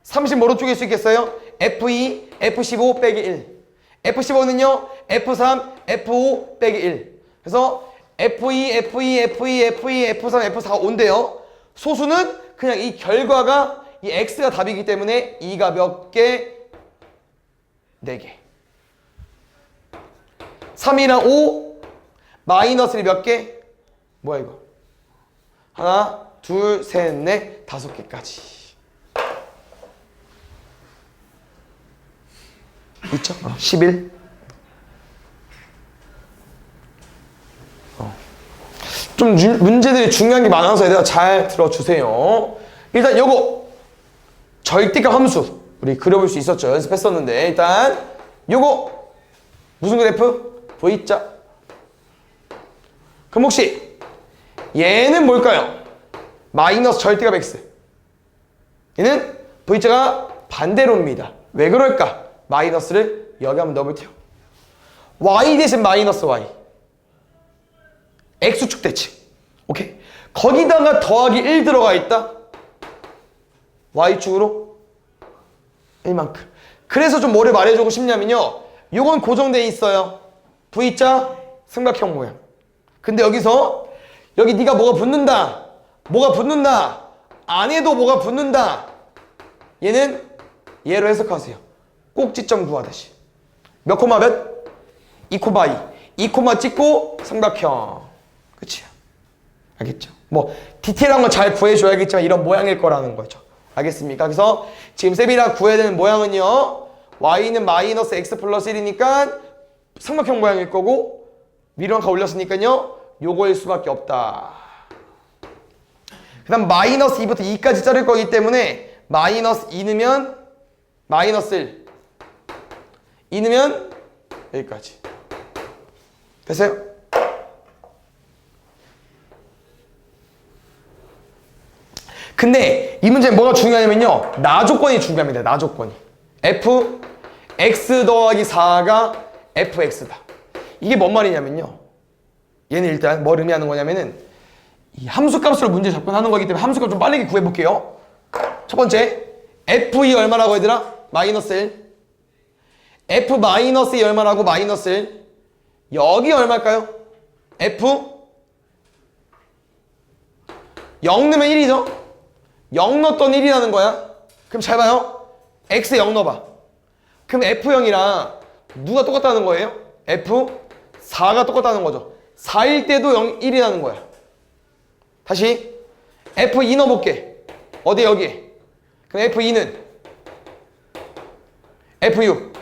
30 뭐로 쪼갤 수 있겠어요? F2, F15 빼기 1. F15는요, F3, F5 빼기 1. 그래서 F2, F2, F2, F2, F3, F4 온대요. 소수는 그냥 이 결과가 이 X가 답이기 때문에 2가 몇 개? 4개. 3이랑 5 마이너스 1 몇 개? 뭐야 이거? 하나, 둘, 셋, 넷, 5개까지. 있죠? 11. 좀 문제들이 중요한 게 많아서 얘들아 잘 들어주세요. 일단 요거 절대값 함수 우리 그려볼 수 있었죠. 연습했었는데 일단 요거 무슨 그래프? V자. 그럼 혹시 얘는 뭘까요? 마이너스 절대값 X. 얘는 V자가 반대로입니다. 왜 그럴까? 마이너스를 여기 한번 넣어볼게요. Y 대신 마이너스 Y. X축 대칭. 오케이? 거기다가 더하기 1 들어가 있다. Y축으로 1만큼. 그래서 좀 뭐를 말해주고 싶냐면요. 요건 고정돼 있어요. V자 삼각형 모양. 근데 여기서 여기 네가 뭐가 붙는다. 뭐가 붙는다. 안에도 뭐가 붙는다. 얘는 얘로 해석하세요. 꼭지점 구하듯이. 몇 코마 몇? 2코마 2. 2코마 찍고 삼각형. 끝이야. 알겠죠? 뭐 디테일한 건 잘 구해줘야겠지만 이런 모양일 거라는 거죠. 알겠습니까? 그래서 지금 쌤이랑 구해야 되는 모양은요. y는 마이너스 x 플러스 1이니까 삼각형 모양일 거고 위로 한 칸 올렸으니까요. 요거일 수밖에 없다. 그 다음 마이너스 2부터 2까지 자를 거기 때문에 마이너스 2 넣으면 마이너스 1 2 넣으면 여기까지. 됐어요? 근데 이 문제는 뭐가 중요하냐면요. 나 조건이 중요합니다. 나 조건이. f x 더하기 4가 fx다. 이게 뭔 말이냐면요. 얘는 일단 뭘 의미하는 거냐면은 이 함수값으로 문제 접근하는 거기 때문에 함수값 좀 빠르게 구해볼게요. 첫 번째 f2 얼마라고 얘들아? 마이너스 1. f 마이너스 2 얼마라고? 마이너스 1. 여기 얼마일까요? f 0 넣으면 1이죠? 0 넣었던 1이라는 거야. 그럼 잘 봐요. x 0 넣어봐. 그럼 f0이랑 누가 똑같다는 거예요? f4가 똑같다는 거죠. 4일 때도 0, 1이라는 거야. 다시 f2 넣어볼게. 어디 여기. 그럼 f2는 f6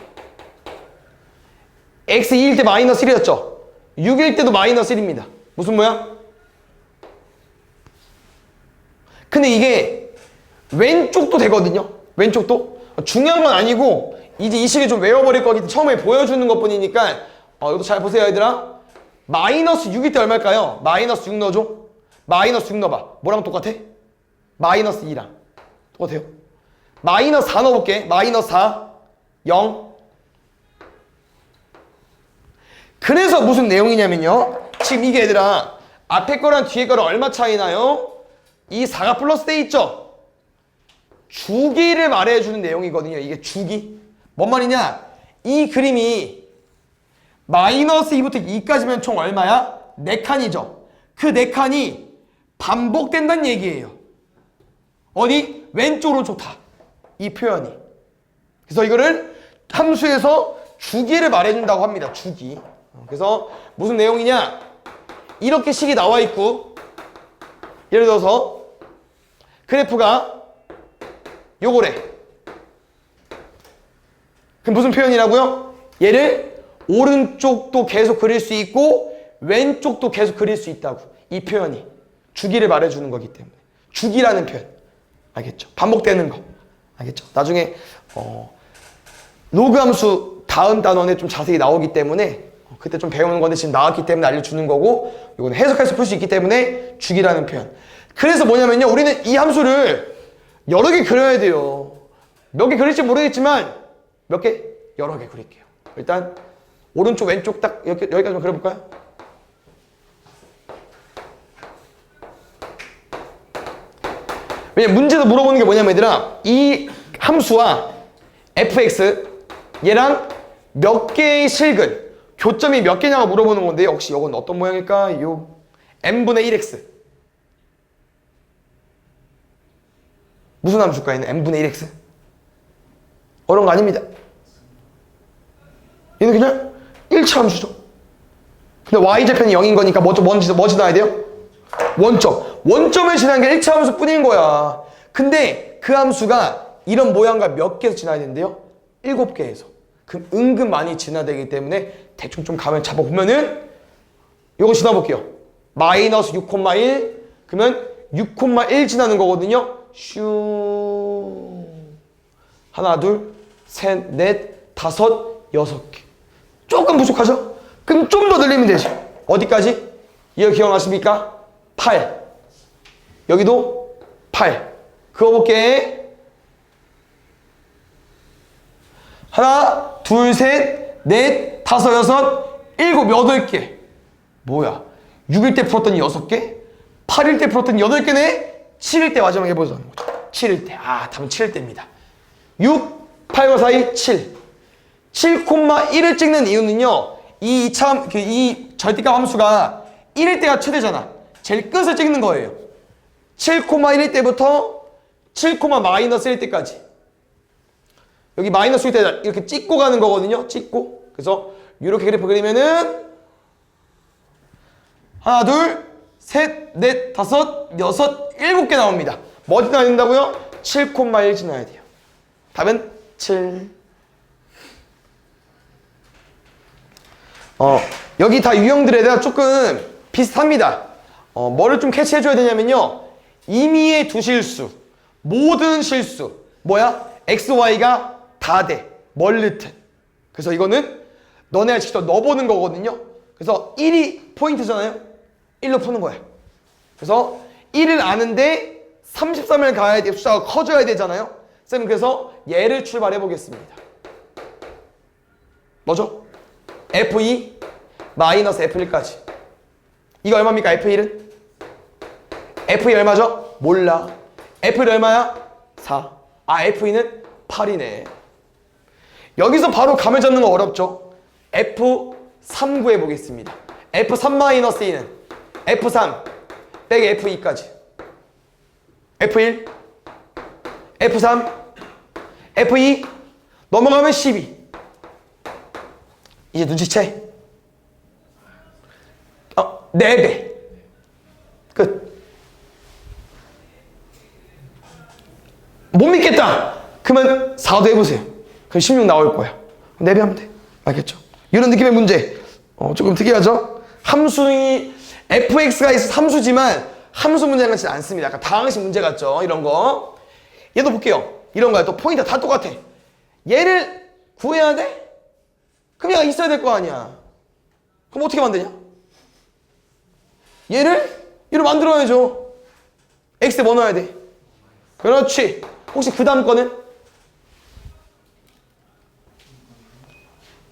x 2일 때 마이너스 1이었죠. 6일 때도 마이너스 1입니다. 무슨 모양? 근데 이게 왼쪽도 되거든요. 왼쪽도. 중요한 건 아니고 이제 이 식을 좀 외워버릴 거기 때문에 처음에 보여주는 것 뿐이니까 이것도 잘 보세요 얘들아. 마이너스 6일 때 얼마일까요? 마이너스 6 넣어줘. 마이너스 6 넣어봐. 뭐랑 똑같아? 마이너스 2랑. 똑같아요. 마이너스 4 넣어볼게. 마이너스 4 0. 그래서 무슨 내용이냐면요, 지금 이게 얘들아 앞에 거랑 뒤에 거랑 얼마 차이 나요? 이 4가 플러스 돼 있죠? 주기를 말해주는 내용이거든요. 이게 주기. 뭔 말이냐, 이 그림이 마이너스 2부터 2까지면 총 얼마야? 4칸이죠. 그 4칸이 반복된다는 얘기예요. 어디? 왼쪽 오른쪽 다. 이 표현이. 그래서 이거를 함수에서 주기를 말해준다고 합니다. 주기. 그래서 무슨 내용이냐, 이렇게 식이 나와 있고, 예를 들어서 그래프가 요거래. 그럼 무슨 표현이라고요? 얘를 오른쪽도 계속 그릴 수 있고 왼쪽도 계속 그릴 수 있다고. 이 표현이 주기를 말해주는 거기 때문에. 주기라는 표현. 알겠죠? 반복되는 거. 알겠죠? 나중에 로그 함수 다음 단원에 좀 자세히 나오기 때문에 그때 좀 배우는 건데 지금 나왔기 때문에 알려주는 거고, 이거는 해석해서 풀 수 있기 때문에 주기라는 표현. 그래서 뭐냐면요, 우리는 이 함수를 여러 개 그려야 돼요. 몇 개 그릴지 모르겠지만 몇 개? 여러 개 그릴게요. 일단 오른쪽 왼쪽 딱 여기까지만 그려볼까요? 왜냐면 문제도 물어보는 게 뭐냐면 얘들아, 이 함수와 fx 얘랑 몇 개의 실근, 교점이 몇 개냐고 물어보는 건데, 혹시 이건 어떤 모양일까요? n분의 1x. 무슨 함수일까요? n분의 1x? 어려운 거 아닙니다. 얘는 그냥 1차 함수죠. 근데 y좌편이 0인 거니까 뭐 지나야 돼요? 원점. 원점을 지나는 게 1차 함수 뿐인 거야. 근데 그 함수가 이런 모양과 몇 개에서 지나야 되는데요? 7개에서. 그럼 은근 많이 지나되기 때문에 대충 좀 감을 잡아보면은 요거 지나볼게요. 마이너스 6,1 그러면 6,1 지나는 거거든요. 슈. 하나, 둘, 셋, 넷, 다섯, 6개. 조금 부족하죠? 그럼 좀 더 늘리면 되지. 어디까지? 이거 기억나십니까? 8. 여기도 8. 그어볼게. 하나, 둘, 셋, 넷, 다섯, 여섯, 일곱, 8개. 뭐야? 6일 때 풀었더니 6개? 8일 때 풀었더니 8개네? 7일 때 마지막에 해보자는 거죠. 7일 때. 아, 답은 7일 때입니다. 6, 8과 사이 7. 7,1을 찍는 이유는요, 이 절대값 함수가 1일 때가 최대잖아. 제일 끝을 찍는 거예요. 7,1일 때부터 7, 마이너스 1 때까지. 여기 마이너스 1 때 이렇게 찍고 가는 거거든요. 찍고. 그래서 이렇게 그래프 그리면은 하나, 둘, 셋, 넷, 다섯, 여섯, 7개 나옵니다. 뭐 지나야 된다고요? 7,1 지나야 돼요. 답은 7. 여기 다 유형들에 대해 조금 비슷합니다. 뭐를 좀 캐치해줘야 되냐면요, 임의의 두 실수, 모든 실수, 뭐야? x, y가 다 돼. 멀리튼. 그래서 이거는 너네가 직접 넣어보는 거거든요. 그래서 1이 포인트잖아요. 1로 푸는 거야. 그래서 1을 아는데 33을 가야 돼. 숫자가 커져야 되잖아요. 쌤, 그래서 얘를 출발해 보겠습니다. 뭐죠? F2 마이너스 F1까지. 이거 얼마입니까? F1은? F2 얼마죠? 몰라. F1 얼마야? 4. 아, F2는 8이네. 여기서 바로 감을 잡는 거 어렵죠? F3 구해 보겠습니다. F3-2는 F3 빼기 F2까지. F1 F3 F2 넘어가면 12. 이제 눈치채. 4배. 끝. 못 믿겠다. 그러면 4도 해보세요. 그럼 16 나올 거야. 4배 하면 돼. 알겠죠? 이런 느낌의 문제. 조금 특이하죠? 함수이 fx가 있어서 함수지만 함수 문제 같지 않습니다. 약간 다항식 문제 같죠? 이런 거. 얘도 볼게요. 이런 거야. 또 포인트 다 똑같아. 얘를 구해야 돼? 그럼 얘가 있어야 될 거 아니야. 그럼 어떻게 만드냐? 얘를 만들어야죠. x에 뭐 넣어야 돼? 그렇지. 혹시 그 다음 거는?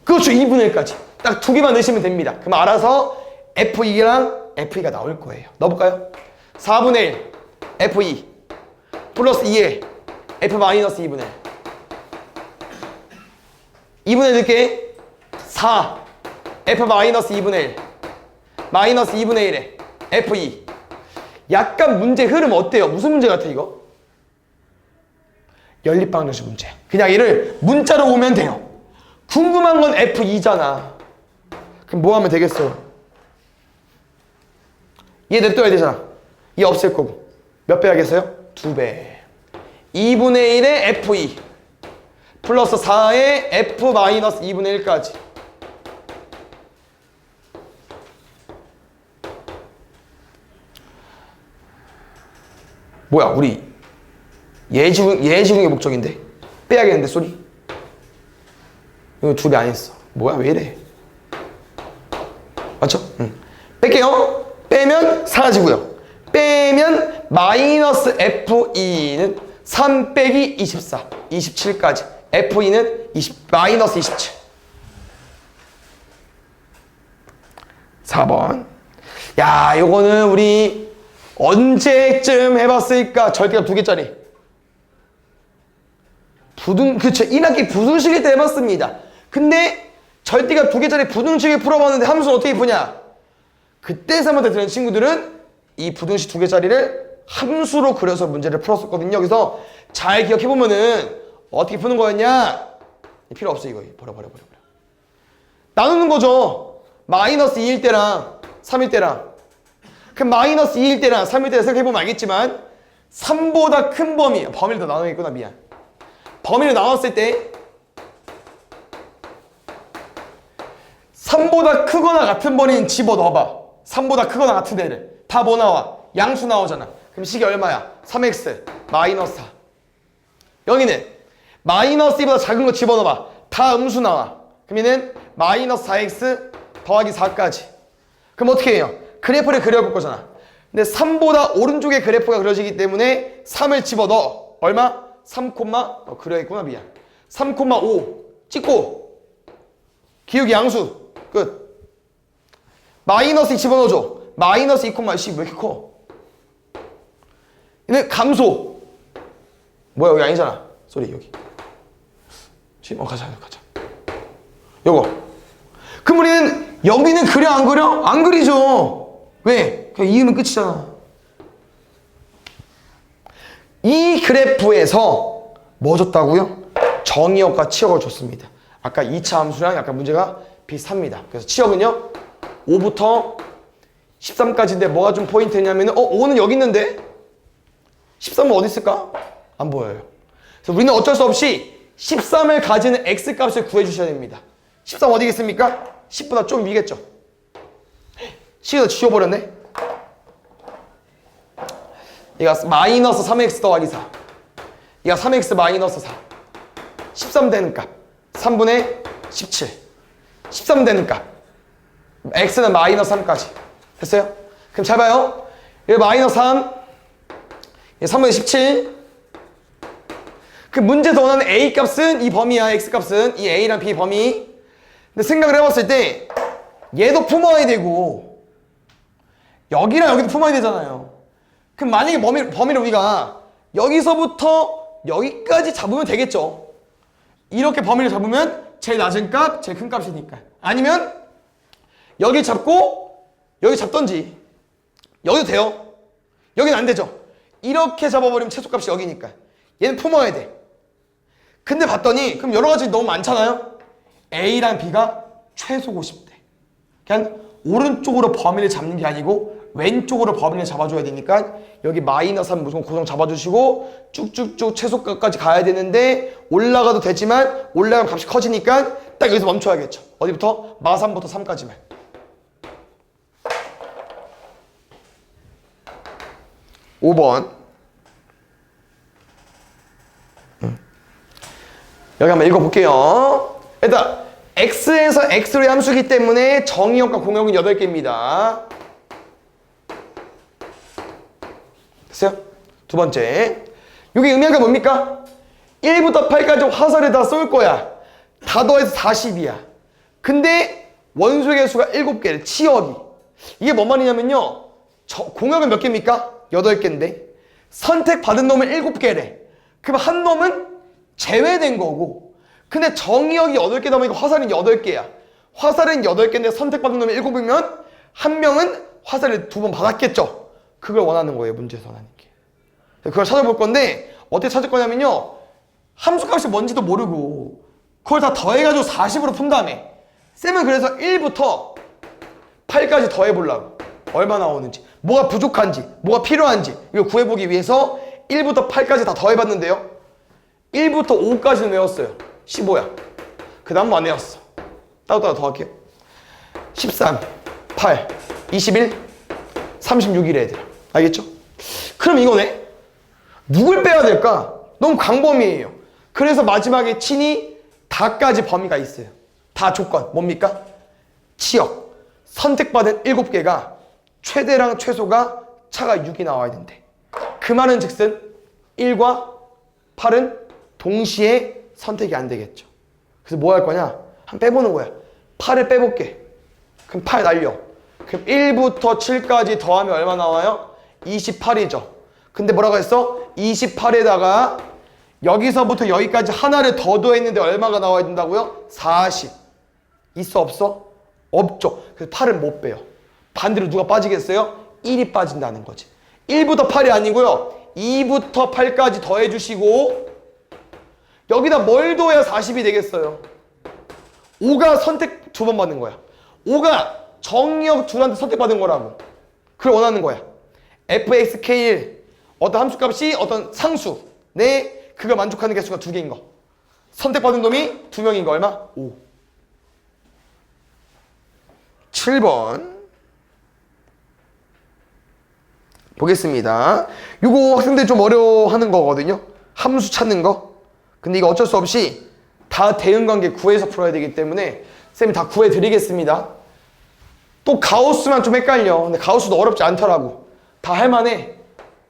그렇죠. 2분의 1까지. 딱 두 개만 넣으시면 됩니다. 그럼 알아서 F2랑 F2가 나올 거예요. 넣어볼까요? 4분의 1 F2 플러스 2에 F 마이너스 2분의 1 2분의 1 넣을게. 4 F 마이너스 2분의 1 마이너스 2분의 1에 F2. 약간 문제 흐름 어때요? 무슨 문제 같아 이거? 연립방정식 문제. 그냥 얘를 문자로 오면 돼요. 궁금한 건 F2잖아. 그럼 뭐 하면 되겠어? 얘 냅둬야 되잖아. 얘 없앨 거고. 몇 배 하겠어요? 2배. 2분의 1에 F2 플러스 4에 F 마이너스 2분의 1까지. 뭐야 우리 예지궁의 목적인데? 빼야겠는데 소리? 이거 2배 안 했어. 뭐야 왜 이래? 맞죠? 응. 뺄게요. 빼면 사라지고요. 빼면 마이너스 F2는 3 빼기 24 27까지. F2는 마이너스 27. 4번. 야 요거는 우리 언제쯤 해봤을까? 절대값 2개짜리 그쵸 1학기 부등식일 때 해봤습니다. 근데 절대값 2개짜리 부등식을 풀어봤는데 함수는 어떻게 푸냐? 그때 3번 때 들은 친구들은 이 부등식 2개짜리를 함수로 그려서 문제를 풀었었거든요. 그래서 잘 기억해보면은 어떻게 푸는 거였냐? 필요 없어 이거. 버려. 나누는 거죠. 마이너스 2일 때랑 3일 때랑. 그럼 마이너스 2일 때랑 3일 때랑 생각해보면 알겠지만 3보다 큰 범위를 더 나누겠구나. 미안. 범위를 나눴을 때 3보다 크거나 같은 범위는 집어넣어봐. 3보다 크거나 같은 애를. 다 뭐 나와? 양수 나오잖아. 그럼 식이 얼마야? 3x 마이너스 4. 여기는 마이너스 2보다 작은 거 집어넣어봐. 다 음수 나와. 그럼 얘는 마이너스 4x 더하기 4까지. 그럼 어떻게 해요? 그래프를 그려볼 거잖아. 근데 3보다 오른쪽에 그래프가 그려지기 때문에 3을 집어넣어. 얼마? 3, 그려야겠구나. 미안. 3,5 찍고 기울기 양수 끝. 마이너스 2 집어넣어줘. 마이너스 2,10 왜 이렇게 커? 얘는 감소. 뭐야 여기 아니잖아. 쏘리 여기. 지금 가자. 요거. 그럼 우리는 여기는 그려 안 그려? 안 그리죠. 왜? 그냥 이유는 끝이잖아. 이 그래프에서 뭐 줬다고요? 정의역과 치역을 줬습니다. 아까 2차 함수랑 약간 문제가 비슷합니다. 그래서 치역은요 5부터 13까지인데 뭐가 좀 포인트냐면 5는 여기 있는데 13은 어디 있을까? 안 보여요. 그래서 우리는 어쩔 수 없이 13을 가지는 x값을 구해주셔야 됩니다. 13 어디 있습니까? 10보다 좀 위겠죠. C에서 지워버렸네. 얘가 마이너스 3x 더하기 4. 얘가 3x 마이너스 4. 13 되는 값 3분의 17. 13 되는 값 x는 마이너스 3까지. 됐어요? 그럼 잘 봐요. 여기 마이너스 3 3분의 17. 그 문제에서 원하는 a 값은 이 범위야. x 값은 이 a랑 b 범위. 근데 생각을 해봤을 때 얘도 품어야 되고 여기랑 여기도 품어야 되잖아요. 그럼 만약에 범위를 우리가 여기서부터 여기까지 잡으면 되겠죠. 이렇게 범위를 잡으면 제일 낮은 값, 제일 큰 값이니까. 아니면 여기 잡고 여기 잡던지. 여기도 돼요. 여기는 안 되죠. 이렇게 잡아버리면 최소값이 여기니까. 얘는 품어야 돼. 근데 봤더니 그럼 여러 가지 너무 많잖아요. A랑 B가 최소 50대. 그냥 오른쪽으로 범위를 잡는 게 아니고 왼쪽으로 범위를 잡아줘야 되니까 여기 마이너스 3 무조건 고정 잡아주시고 쭉쭉쭉 최소값까지 가야 되는데 올라가도 되지만 올라가면 값이 커지니까 딱 여기서 멈춰야겠죠. 어디부터? 마3부터 3까지만. (5번) 여기 한번 읽어볼게요. 일단 x에서 x로의 함수이기 때문에 정의역과 공역은 8개입니다. 됐어요? 두 번째, 이게 의미한 게 뭡니까? 1부터 8까지 화살을 다 쏠 거야. 다 더해서 40이야. 근데 원소의 개수가 7개래. 치역이. 이게 뭔 말이냐면요. 공역은 몇 개입니까? 8개인데 선택받은 놈은 7개래. 그럼 한 놈은 제외된 거고, 근데 정의역이 8개다 보니까 화살은 8개야. 화살은 8개인데 선택받은 놈이 7이면 한 명은 화살을 2번 받았겠죠. 그걸 원하는 거예요, 문제에서 하는 게. 그걸 찾아볼 건데 어떻게 찾을 거냐면요. 함수값이 뭔지도 모르고 그걸 다 더해가지고 40으로 푼 다음에 쌤은 그래서 1부터 8까지 더해보려고. 얼마 나오는지, 뭐가 부족한지, 뭐가 필요한지 이걸 구해보기 위해서 1부터 8까지 다 더해봤는데요. 1부터 5까지는 외웠어요. 15야. 그 다음 안 외웠어. 따로따로 더할게요. 13, 8, 21, 36이래 애들. 알겠죠? 그럼 이거네. 누굴 빼야 될까? 너무 광범위해요. 그래서 마지막에 친이 다까지 범위가 있어요. 다 조건. 뭡니까? 치역. 선택받은 7개가 최대랑 최소가 차가 6이 나와야 된대. 그 말은 즉슨 1과 8은 동시에 선택이 안 되겠죠. 그래서 뭐 할 거냐? 한번 빼보는 거야. 8을 빼볼게. 그럼 8 날려. 그럼 1부터 7까지 더하면 얼마 나와요? 28이죠. 근데 뭐라고 했어? 28에다가 여기서부터 여기까지 하나를 더 더했는데 얼마가 나와야 된다고요? 40. 있어 없어? 없죠. 그래서 8은 못 빼요. 반대로 누가 빠지겠어요? 1이 빠진다는 거지. 1부터 8이 아니고요. 2부터 8까지 더해주시고 여기다 뭘 더해야 40이 되겠어요? 5가 선택 2번 받는 거야. 5가 정의역 둘한테 선택받은 거라고. 그걸 원하는 거야. fxk1 어떤 함수값이 어떤 상수 내 그걸 만족하는 개수가 2개인 거. 선택받은 놈이 2명인 거 얼마? 5. 7번 보겠습니다. 이거 학생들 좀 어려워하는 거거든요. 함수 찾는 거. 근데 이거 어쩔 수 없이 다 대응관계 구해서 풀어야 되기 때문에 쌤이 다 구해드리겠습니다. 또 가우스만 좀 헷갈려. 근데 가우스도 어렵지 않더라고. 다 할만해.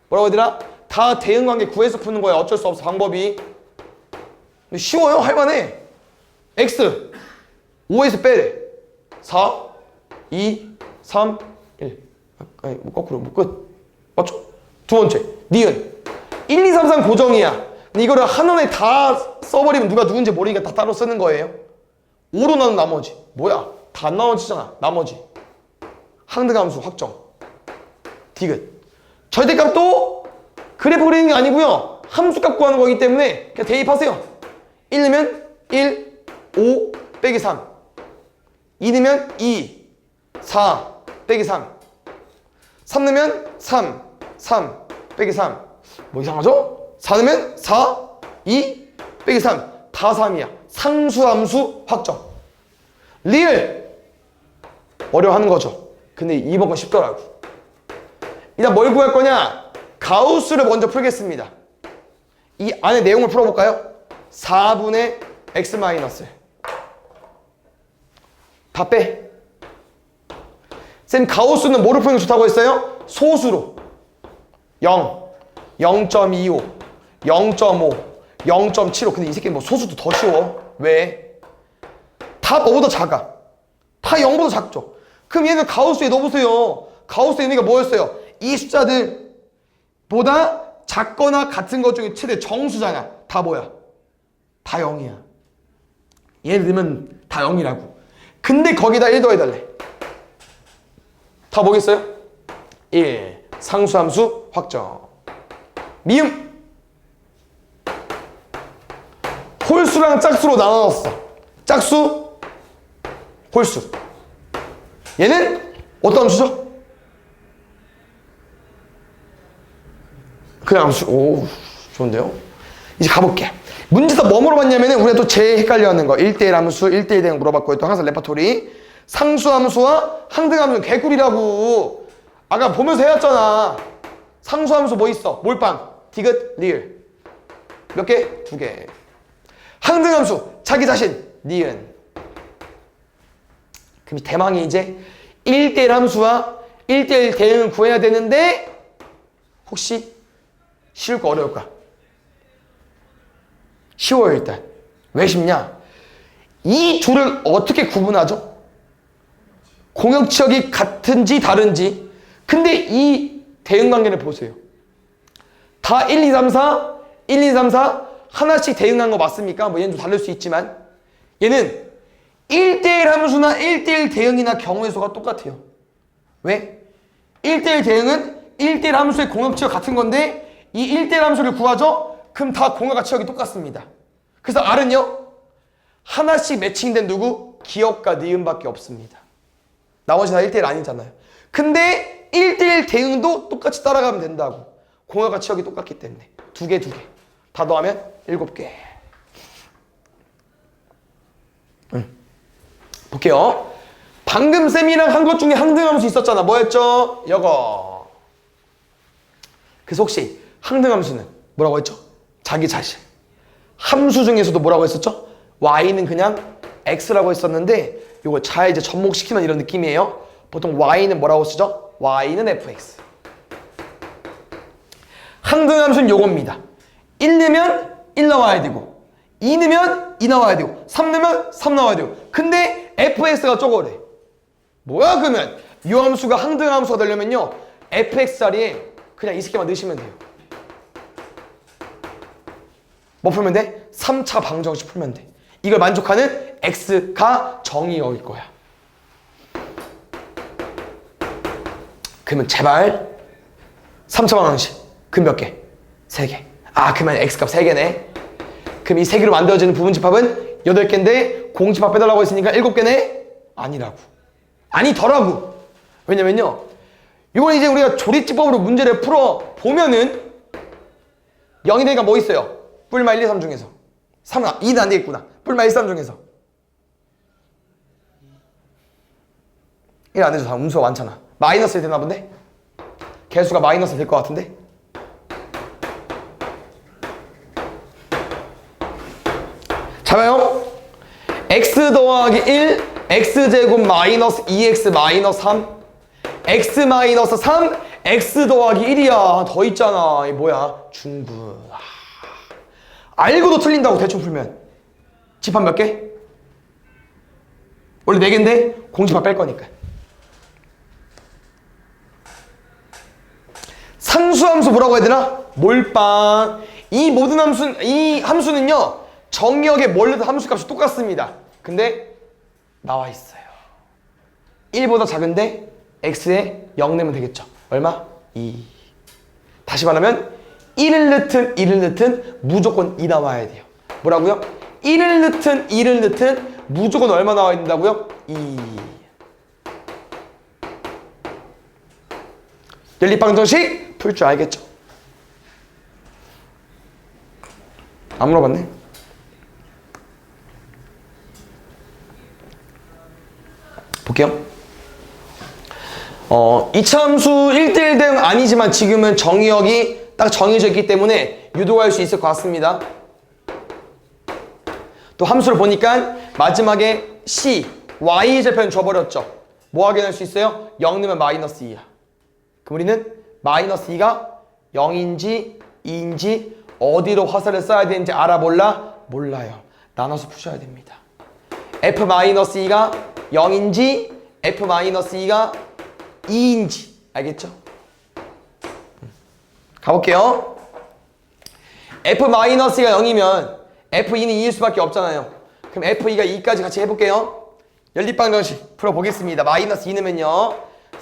뭐라고 해야 되나? 다 대응관계 구해서 푸는 거야. 어쩔 수 없어, 방법이. 근데 쉬워요. 할만해. x 5에서 빼래. 4 2 3 1 아니 뭐 거꾸로 뭐 끝. 맞죠? 두 번째 니은 1 2 3 3 고정이야. 근데 이거를 한원에 다 써버리면 누가 누군지 모르니까 다 따로 쓰는 거예요. 5로 나눈 나머지 뭐야? 다 안 나눠지잖아. 나머지 항등함수 확정. 디귿. 절대값도 그래프 그리는 게 아니고요. 함수값 구하는 거기 때문에 그냥 대입하세요. 1 넣으면 1 5 빼기 3 2 넣으면 2 4 빼기 3 3 넣으면 3 3 빼기 3 뭐 이상하죠? 4 넣으면 4 2 빼기 3 다 3이야. 상수함수 확정. 리을 어려워하는 거죠. 근데 이번 건 쉽더라고. 일단 뭘 구할 거냐? 가우스를 먼저 풀겠습니다. 이 안에 내용을 풀어볼까요? 4분의 x 마이너스 다 빼. 쌤 가우스는 뭐로 푸는 게 좋다고 했어요? 소수로 0, 0.25, 0.5, 0.75. 근데 이 새끼 뭐 소수도 더 쉬워. 왜? 다 너보다 작아. 다 0보다 작죠. 그럼 얘는 가우스에 넣어보세요. 가우스의 의미가 뭐였어요? 이 숫자들보다 작거나 같은 것 중에 최대 정수잖아. 다 뭐야? 다 0이야. 얘를 넣으면 다 0이라고. 근데 거기다 1 더해달래. 다 뭐겠어요? 1. 상수함수 확정. 미음. 홀수랑 짝수로 나눠놨어. 짝수, 홀수. 얘는 어떤 함수죠? 그냥 함수. 오, 좋은데요? 이제 가볼게. 문제에서 뭐 물어봤냐면은 우리가 또 제일 헷갈려하는 거 1대1 함수, 1대1 대응 물어봤고요. 또 항상 레파토리. 상수함수와 항등함수는 개꿀이라고. 아까 보면서 해왔잖아. 상수함수 뭐 있어? 몰빵, 디귿, 리을. 몇 개? 2개. 항등함수 자기 자신, 니은. 그럼 대망이 이제 1대1 함수와 1대1 대응을 구해야 되는데 혹시 쉬울까 어려울까? 쉬워요 일단. 왜 쉽냐? 이 둘을 어떻게 구분하죠? 공역지역이 같은지 다른지. 근데 이 대응관계를 보세요. 다 1, 2, 3, 4, 1, 2, 3, 4 하나씩 대응한 거 맞습니까? 뭐 얘는 좀 다를 수 있지만 얘는 1대1 함수나 1대1 대응이나 경우의 수가 똑같아요. 왜? 1대1 대응은 1대1 함수의 공역지역 같은 건데 이 1대1 함수를 구하죠? 그럼 다 공역과 지역이 똑같습니다. 그래서 R은요? 하나씩 매칭된 누구? 기억과 니은밖에 없습니다. 나머지 다 1대1 아니잖아요. 근데 1대1 대응도 똑같이 따라가면 된다고. 공역과 지역이 똑같기 때문에. 두 개. 다 더하면 7개. 볼게요. 방금 쌤이랑 한 것 중에 항등함수 있었잖아. 뭐였죠? 이거. 그래서 혹시 항등함수는 뭐라고 했죠? 자기 자신. 함수 중에서도 뭐라고 했었죠? y는 그냥 x라고 했었는데 이거 잘 이제 접목시키는 이런 느낌이에요. 보통 y는 뭐라고 쓰죠? y는 fx. 항등함수는 요겁니다. 1 넣으면 1 나와야 되고 2 넣으면 2 나와야 되고 3 넣으면 3 나와야 되고 근데 fx가 쪼그래. 뭐야 그러면 이 함수가 항등함수가 되려면요 fx 자리에 그냥 이 새끼만 넣으시면 돼요. 뭐 풀면 돼? 3차 방정식 풀면 돼. 이걸 만족하는 x가 정의역일 거야. 그러면 제발 3차 방정식 그럼 몇 개? 3개. 아 그러면 x값 3개네. 그럼 이 3개로 만들어지는 부분집합은 8개인데 공집합 빼달라고 했으니까 7개네? 아니라고. 아니더라고. 왜냐면요 이건 이제 우리가 조립집법으로 문제를 풀어 보면은 0이 되니까 뭐 있어요? 뿔마 1, 2, 3 중에서 3은 2는 안 되겠구나. 뿔마 1, 3 중에서 1 안 되죠. 다 음수가 많잖아. 마이너스 되나 본데? 개수가 마이너스 될 것 같은데? 자 봐요. x 더하기 1 x제곱 마이너스 2x 마이너스 3 x 마이너스 3 x 더하기 1이야. 더 있잖아. 이 뭐야? 중구. 알고도 틀린다고 대충 풀면 집합 몇 개? 원래 4개인데 공집합 뺄 거니까. 상수함수 뭐라고 해야 되나? 몰빵. 이 모든 이 함수는요 정의역에 뭘 넣어도 함수값이 똑같습니다. 근데 나와 있어요. 1보다 작은데 x에 0 내면 되겠죠. 얼마? 2. 다시 말하면 1을 넣든 무조건 2 나와야 돼요. 뭐라고요? 1을 넣든 무조건 얼마 나와야 된다고요? 2. 연립방정식 풀 줄 알겠죠? 안 물어봤네. 볼게요. 이차 함수 1대1 대응 아니지만 지금은 정의역이 딱 정해져 있기 때문에 유도할 수 있을 것 같습니다. 또 함수를 보니까 마지막에 c, y 절편 줘버렸죠. 뭐 확인할 수 있어요? 0 넣으면 마이너스 2야. 그럼 우리는 마이너스 2가 0인지 2인지 어디로 화살을 쏴야 되는지 알아 몰라? 몰라요. 나눠서 푸셔야 됩니다. f-2가 0인지 f-2가 2인지 알겠죠? 가볼게요. f-가 0이면 f2는 2일 수밖에 없잖아요. 그럼 f2가 2까지 같이 해볼게요. 연립방정식 풀어보겠습니다. 마이너스 2 넣으면요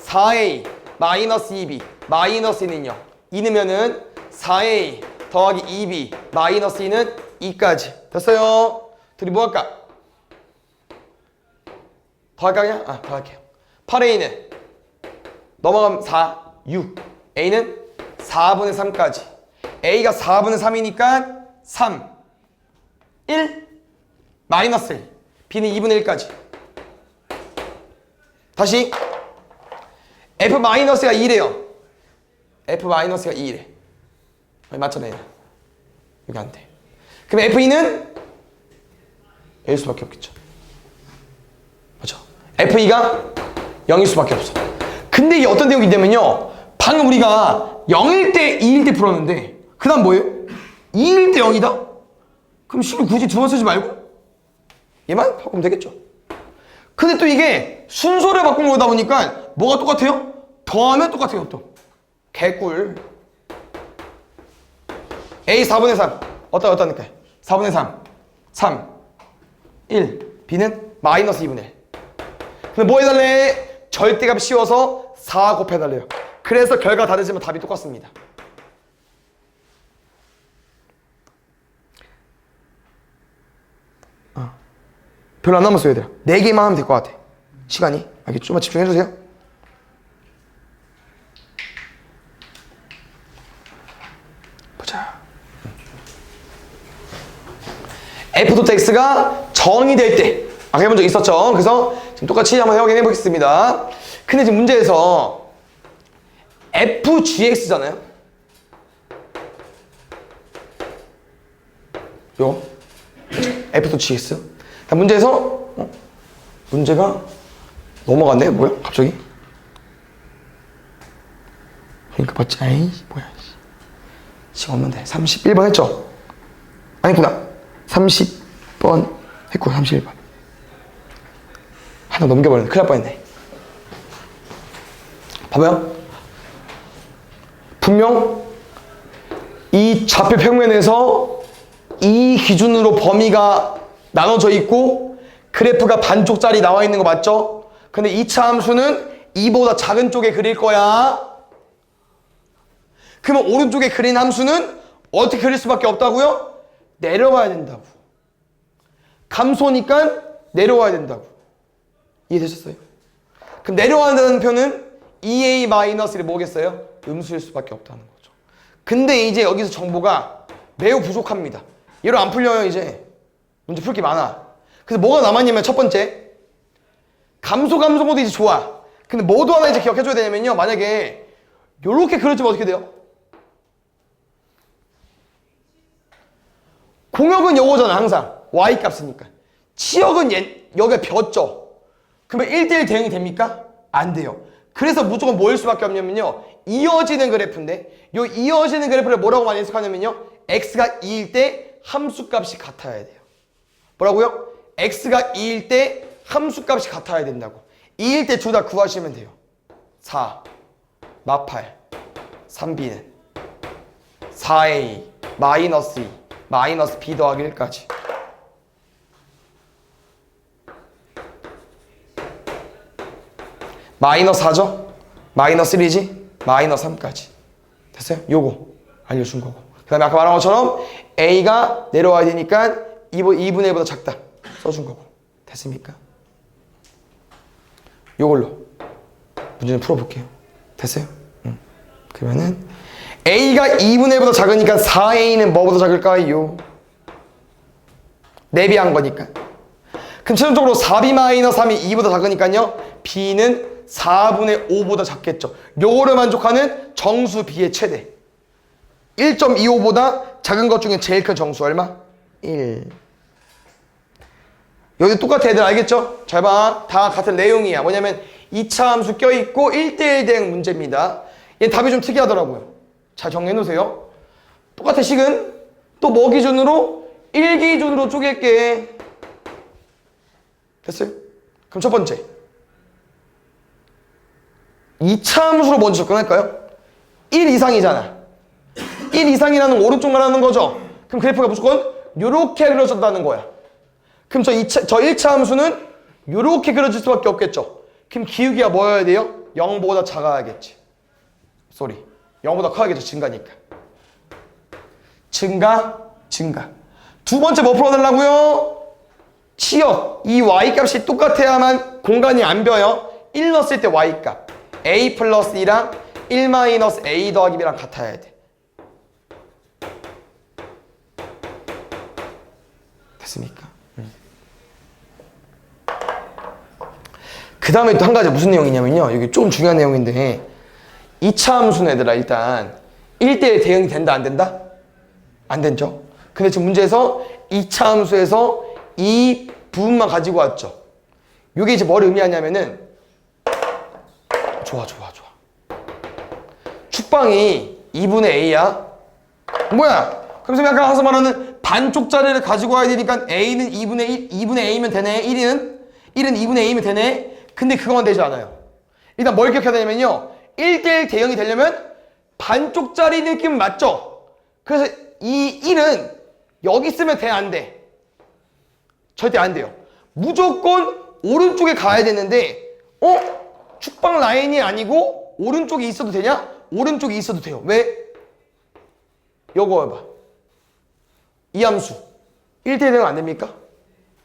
4a 마이너스 2b 마이너스 2는요 2 넣으면은 4a 더하기 2b 마이너스 2는 2까지 됐어요. 둘이 뭐 할까? 더 할까 그냥? 더 할게요. 8a는 넘어가면 4, 6 a는 4분의 3까지 a가 4분의 3이니까 3 1 마이너스 1 b는 2분의 1까지 다시 f-가 2래요. f-가 2래. 맞잖아요. 여기 안 돼. 그럼 f2는 A일 수밖에 없겠죠. 맞죠? f2가 0일 수밖에 없어. 근데 이게 어떤 내용이 되면요 방금 우리가 0일 때 2일 때 풀었는데 그 다음 뭐예요? 2일 때 0이다? 그럼 식을 굳이 두 번 쓰지 말고 얘만 바꾸면 되겠죠. 근데 또 이게 순서를 바꾼 거다 보니까 뭐가 똑같아요? 더하면 똑같아요. 또 개꿀. A 4분의 3 어떠니까 4분의 3 1 B는 마이너스 2분의 1. 근데 뭐 해달래? 절대값 씌워서 4 곱해달래요. 그래서 결과 다르지만 답이 똑같습니다. 별로 안 남았어요 얘들아. 4개만 하면 될 것 같아. 시간이. 알겠죠? 좀만 집중해주세요. 보자. f.x가 정의될 때 아까 해본 적 있었죠? 그래서 지금 똑같이 한번 확인해 보겠습니다. 근데 지금 문제에서 fgx잖아요. 요 f.gx. 문제에서 문제가 넘어갔네. 뭐야? 갑자기? 그러니까 봤지? 아이 뭐야? 시간 없는데 31번 했죠? 아니구나. 30번 했고 31번 하나 넘겨버렸네. 큰일 날 뻔했네. 봐봐요. 분명 이 좌표 평면에서 이 기준으로 범위가 나눠져 있고 그래프가 반쪽짜리 나와 있는 거 맞죠? 근데 2차 함수는 2보다 작은 쪽에 그릴 거야. 그러면 오른쪽에 그린 함수는 어떻게 그릴 수밖에 없다고요? 내려와야 된다고. 감소니까 내려와야 된다고. 이해되셨어요? 그럼 내려와야 표는 2a-1이 뭐겠어요? 음수일 수밖에 없다는 거죠. 근데 이제 여기서 정보가 매우 부족합니다. 얘로 안 풀려요. 이제 문제 풀 게 많아. 그래서 뭐가 남았냐면 첫 번째 감소 모드 이제 좋아. 근데 뭐도 하나 이제 기억해줘야 되냐면요. 만약에 요렇게 그려주면 어떻게 돼요? 공역은 요거잖아. 항상 y값이니까. 치역은 여기가 벼죠. 그러면 1대1 대응이 됩니까? 안 돼요. 그래서 무조건 뭐일 수밖에 없냐면요. 이어지는 그래프인데 요 이어지는 그래프를 뭐라고 많이 해석하냐면요. x가 2일 때 함수값이 같아야 돼요. 뭐라고요? x가 2일 때 함수값이 같아야 된다고. 2일 때 둘 다 구하시면 돼요. 4 마팔 3b는 4a 마이너스 2 마이너스 b 더하기 1까지. 마이너스 4죠? 마이너스 1이지? 마이너스 3까지. 됐어요? 요거 알려준 거고. 그 다음에 아까 말한 것처럼 a가 내려와야 되니까 2분의 1보다 작다 써준 거고. 됐습니까? 요걸로 문제 좀 풀어볼게요. 됐어요? 그러면은 a가 2분의 1보다 작으니까 4a는 뭐보다 작을까요? 내비한 거니까. 그럼 최종적으로 4b-3이 2보다 작으니까요. b는 4분의 5보다 작겠죠. 요거를 만족하는 정수 b의 최대. 1.25보다 작은 것 중에 제일 큰 정수 얼마? 1. 여기 똑같아. 애들 알겠죠? 잘 봐. 다 같은 내용이야. 뭐냐면 2차 함수 껴있고 1대1 대응 문제입니다. 얘 답이 좀 특이하더라고요. 잘 정리해놓으세요. 똑같아. 식은 또 뭐 기준으로? 1 기준으로 쪼갤게. 됐어요? 그럼 첫 번째 2차 함수로 먼저 접근할까요? 1 이상이잖아. 1 이상이라는 오른쪽 말하는 거죠. 그럼 그래프가 무조건 요렇게 그려졌다는 거야. 그럼 저 1차 함수는 요렇게 그려질 수밖에 없겠죠. 그럼 기울기가 뭐여야 돼요? 0보다 작아야겠지. 쏘리 0보다 커야겠죠. 증가니까. 증가. 두 번째 뭐 풀어달라고요? 치역. 이 y값이 똑같아야만 공간이 안 벼요. 1 넣었을 때 y값 a 플러스 2랑 1 마이너스 a 더하기 b랑 같아야 돼. 됐습니까? 그 다음에 또 한 가지 무슨 내용이냐면요. 여기 좀 중요한 내용인데 2차 함수는 얘들아 일단 1대1 대응이 된다 안 된다? 안 되죠. 근데 지금 문제에서 2차 함수에서 이 부분만 가지고 왔죠. 이게 이제 뭘 의미하냐면은 좋아. 축방이 2분의 a야. 뭐야? 그럼 아까 항상 말하는 반쪽짜리를 가지고 와야 되니까 A는 2분의 A면 되네. 1은 2분의 A면 되네. 근데 그건 되지 않아요. 일단 뭘 기억해야 되냐면요. 1대1 대응이 되려면 반쪽짜리 느낌 맞죠? 그래서 이 1은 여기 쓰면 돼, 안 돼? 절대 안 돼요. 무조건 오른쪽에 가야 되는데 축방 라인이 아니고 오른쪽에 있어도 되냐? 오른쪽에 있어도 돼요. 왜? 요거 봐봐. 이 함수 1대1 대응 안 됩니까?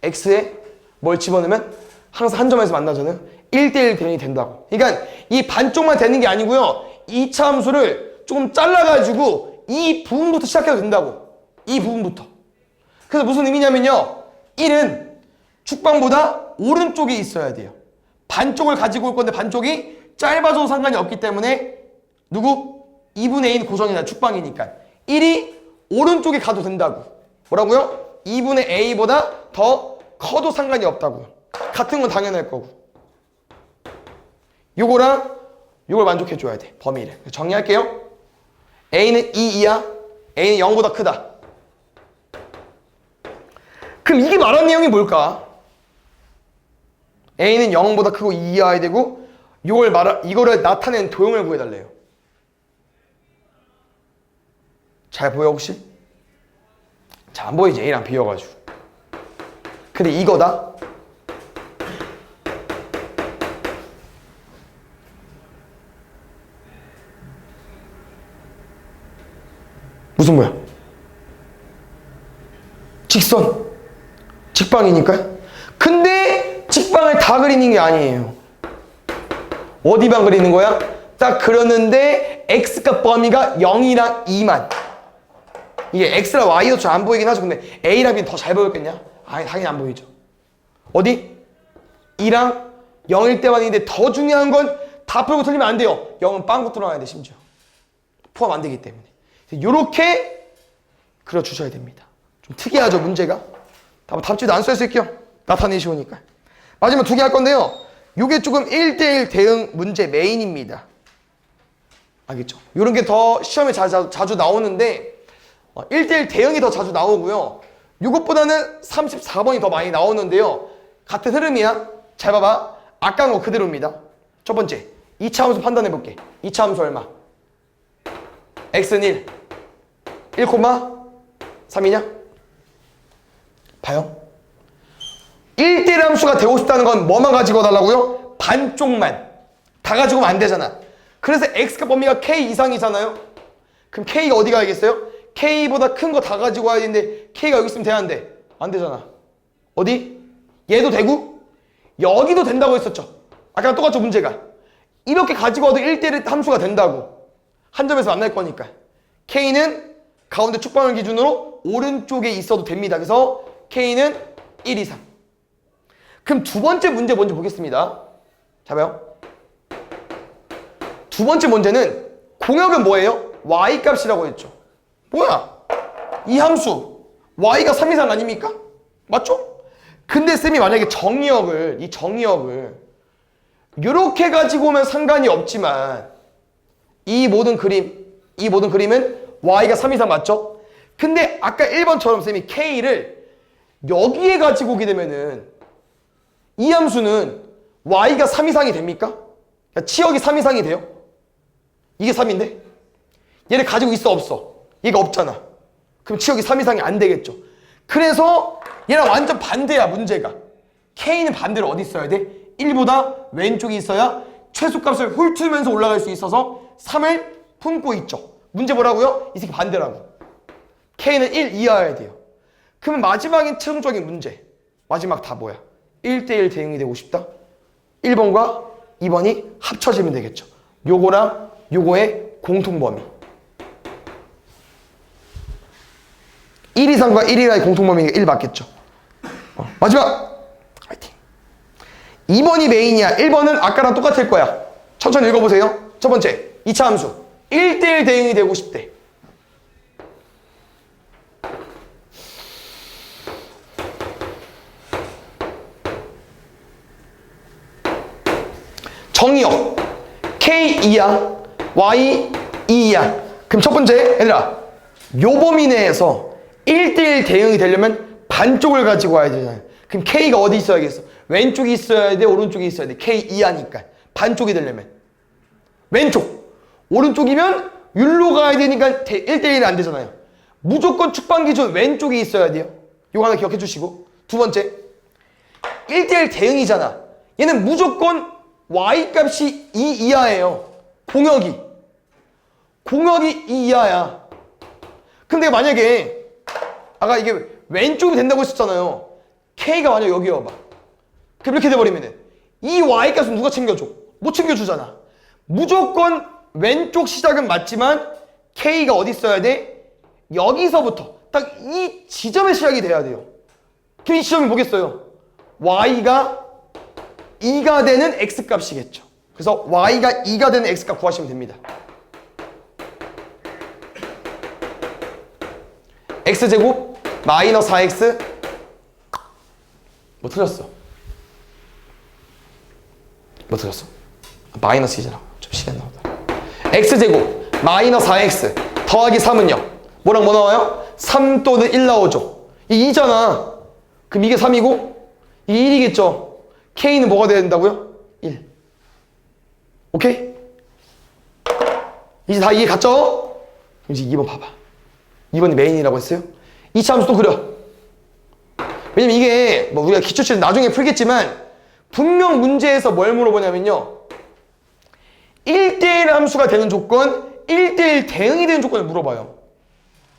x에 뭘 집어넣으면 항상 한 점에서 만나잖아요. 1대1 대응이 된다고. 그러니까 이 반쪽만 되는 게 아니고요. 2차 함수를 조금 잘라가지고 이 부분부터 시작해도 된다고. 이 부분부터. 그래서 무슨 의미냐면요. 1은 축방보다 오른쪽에 있어야 돼요. 반쪽을 가지고 올 건데 반쪽이 짧아져도 상관이 없기 때문에 누구? 2분의 1 고정이다. 축방이니까. 1이 오른쪽에 가도 된다고. 뭐라고요? 2분의 A보다 더 커도 상관이 없다고요. 같은 건 당연할 거고. 요거랑 요걸 만족해줘야 돼. 범위를. 정리할게요. A는 2 이하, A는 0보다 크다. 그럼 이게 말하는 내용이 뭘까? A는 0보다 크고 2 이하야 되고 이거를 나타낸 도형을 구해달래요. 잘 보여 혹시? 잘 안 보이지? A랑 비워가지고. 근데 이거다. 무슨 뭐야? 직선. 직방이니까요. 근데 직방을 다 그리는 게 아니에요. 어디만 그리는 거야? 딱 그렸는데 x값 범위가 0이랑 2만. 이게 x랑 y도 잘 안 보이긴 하죠. 근데 a랑 b는 더 잘 보였겠냐? 아니 당연히 안 보이죠. 어디? 2랑 0일 때만인데 더 중요한 건 다 풀고 틀리면 안 돼요. 0은 빵꾸 뚫어놔야 돼. 심지어 포함 안 되기 때문에. 요렇게 그려주셔야 됩니다. 좀 특이하죠 문제가? 답지도 안 써있을게요. 나타내기 쉬우니까. 마지막 2개 할 건데요. 요게 조금 1대1 대응 문제 메인입니다. 알겠죠? 요런 게 더 시험에 자주 나오는데 1대1 대응이 더 자주 나오고요. 요것보다는 34번이 더 많이 나오는데요. 같은 흐름이야. 잘 봐봐. 아까 거 그대로입니다. 첫 번째 2차 함수 판단해 볼게. 2차 함수 얼마? x는 1 1,3이냐? 봐요. 1대1 함수가 되고 싶다는 건 뭐만 가지고 달라고요? 반쪽만. 다 가지고 오면 안 되잖아. 그래서 x가 범위가 k 이상이잖아요. 그럼 k가 어디 가야겠어요? k보다 큰 거 다 가지고 와야 되는데 k가 여기 있으면 돼야 안 돼? 안 되잖아. 어디? 얘도 되고 여기도 된다고 했었죠. 아까랑 똑같죠 문제가. 이렇게 가지고 와도 1대1 함수가 된다고. 한 점에서 만날 거니까. k는 가운데 축방을 기준으로 오른쪽에 있어도 됩니다. 그래서 k는 1 이상. 그럼 두 번째 문제 먼저 보겠습니다. 자 봐요. 두 번째 문제는 공역은 뭐예요? y값이라고 했죠. 뭐야? 이 함수 y가 3 이상 아닙니까? 맞죠? 근데 쌤이 만약에 이 정의역을 이렇게 가지고 오면 상관이 없지만 이 모든 그림은 y가 3 이상 맞죠? 근데 아까 1번처럼 쌤이 k를 여기에 가지고 오게 되면은 이 함수는 y가 3 이상이 됩니까? 치역이 3 이상이 돼요? 이게 3인데? 얘를 가지고 있어 없어? 얘가 없잖아. 그럼 치역이 3 이상이 안 되겠죠. 그래서 얘랑 완전 반대야 문제가. k는 반대로 어디 있어야 돼? 1보다 왼쪽에 있어야 최소값을 훑으면서 올라갈 수 있어서 3을 품고 있죠. 문제 뭐라고요? 이 새끼 반대라고. k는 1 이하여야 돼요. 그러면 마지막인 최종적인 문제. 마지막 다 뭐야? 1대1 대응이 되고 싶다? 1번과 2번이 합쳐지면 되겠죠. 요거랑 요거의 공통범위. 1 이상과 1 이하의 공통범위가 1 맞겠죠. 마지막! 화이팅! 2번이 메인이야. 1번은 아까랑 똑같을 거야. 천천히 읽어보세요. 첫 번째, 2차 함수. 1대1 대응이 되고 싶대. 정의역. K 이하, Y 2 이하. 그럼 첫 번째, 얘들아. 요 범위 내에서 1대1 대응이 되려면 반쪽을 가지고 와야 되잖아요. 그럼 K가 어디 있어야겠어? 왼쪽이 있어야 돼? 오른쪽이 있어야 돼? K 이하니까. 반쪽이 되려면. 왼쪽. 오른쪽이면 율로 가야 되니까 1대1이 안 되잖아요. 무조건 축방 기준 왼쪽이 있어야 돼요. 이거 하나 기억해 주시고. 두 번째. 1대1 대응이잖아. 얘는 무조건 Y 값이 2 이하예요. 공역이 2 이하야. 근데 만약에 아까 이게 왼쪽이 된다고 했었잖아요. K가 만약 여기 와봐. 그럼 이렇게 돼버리면은 이 Y 값은 누가 챙겨줘? 못 챙겨주잖아. 무조건 왼쪽 시작은 맞지만 K가 어디 있어야 돼? 여기서부터 딱 이 지점에 시작이 돼야 돼요. 그럼 이 지점이 뭐겠어요? Y가 2가 되는 X값이겠죠. 그래서 Y가 2가 되는 X값 구하시면 됩니다. X제곱 마이너스 4X 뭐 틀렸어? 뭐 틀렸어? 마이너스 2잖아. 좀 시간 나오다. X제곱 마이너스 4X 더하기 3은 0. 뭐랑 뭐 나와요? 3 또는 1 나오죠. 이 2잖아. 그럼 이게 3이고 이게 1이겠죠. K는 뭐가 돼야 된다고요? 1. 오케이? 이제 다 이해 갔죠? 이제 2번 봐봐. 2번이 메인이라고 했어요? 2차 함수 또 그려. 왜냐면 이게 뭐 우리가 기초치를 나중에 풀겠지만 분명 문제에서 뭘 물어보냐면요. 1대1 함수가 되는 조건, 1대1 대응이 되는 조건을 물어봐요.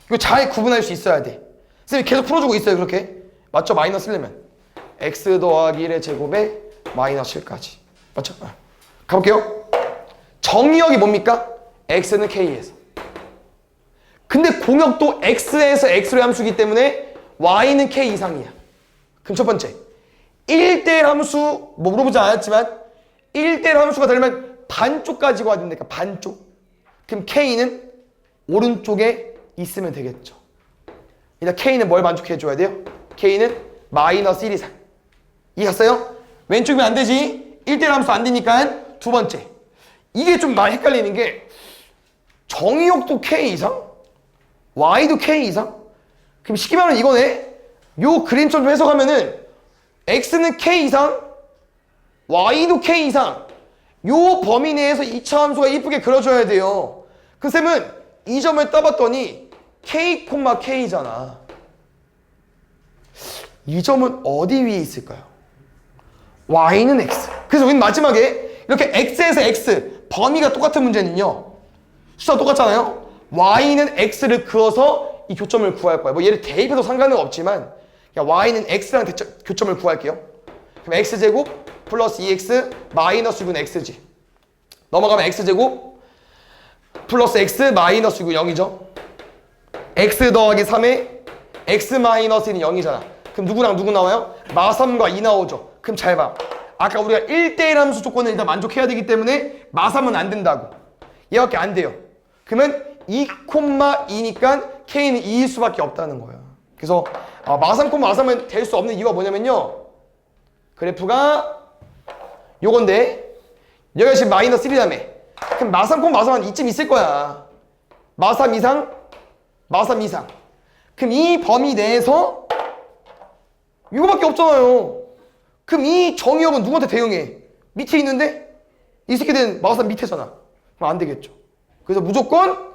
이거 잘 구분할 수 있어야 돼. 선생님이 계속 풀어주고 있어요. 그렇게. 맞죠? 마이너스 1내면 x 더하기 1의 제곱에 마이너스 7까지. 맞죠? 가볼게요. 정의역이 뭡니까? x는 k에서. 근데 공역도 x에서 x로의 함수이기 때문에 y는 k 이상이야. 그럼 첫 번째 1대1 함수 뭐 물어보지 않았지만 1대1 함수가 되려면 반쪽까지 가야 된다니까. 반쪽. 그럼 k는 오른쪽에 있으면 되겠죠. 일단 k는 뭘 만족해줘야 돼요? k는 마이너스 1 이상. 이해갔어요? 왼쪽이면 안 되지. 1대1 함수 안 되니까. 두 번째 이게 좀 많이 헷갈리는 게 정의역도 k 이상? y도 k 이상? 그럼 쉽게 말하면 이거네. 요 그림처럼 좀 해석하면은 x는 k 이상, y도 k 이상. 요 범위 내에서 2차 함수가 이쁘게 그려줘야 돼요. 그 쌤은 이 점을 따봤더니 k, k잖아. 이 점은 어디 위에 있을까요? y는 x. 그래서 우리는 마지막에 이렇게 x에서 x 범위가 똑같은 문제는요. 숫자 똑같잖아요. y는 x를 그어서 이 교점을 구할 거야. 뭐 얘를 대입해도 상관은 없지만 그냥 y는 x랑 교점을 구할게요. 그럼 x제곱 플러스 2x 마이너스 6은 x지. 넘어가면 x제곱 플러스 x 마이너스 6은 0이죠. x 더하기 3에 x 마이너스 1은 0이잖아. 그럼 누구랑 누구 나와요? 마3과 2 나오죠. 그럼 잘 봐. 아까 우리가 1대1 함수 조건을 일단 만족해야 되기 때문에 마3은 안 된다고. 얘밖에 안 돼요. 그러면 2,2니까 k는 2일 수밖에 없다는 거야. 그래서 마3, 마3은 될 수 없는 이유가 뭐냐면요. 그래프가 요건데 여기가 지금 마이너스 1이라며. 그럼 마3, 마3은 이쯤 있을 거야. 마3 이상, 마3 이상. 그럼 이 범위 내에서 이거밖에 없잖아요. 그럼 이 정의역은 누구한테 대응해? 밑에 있는데 이 새끼들은 마3 밑에잖아. 그럼 안 되겠죠. 그래서 무조건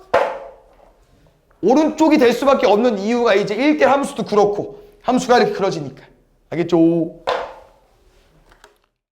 오른쪽이 될 수밖에 없는 이유가 이제 1대 함수도 그렇고 함수가 이렇게 그려지니까. 알겠죠?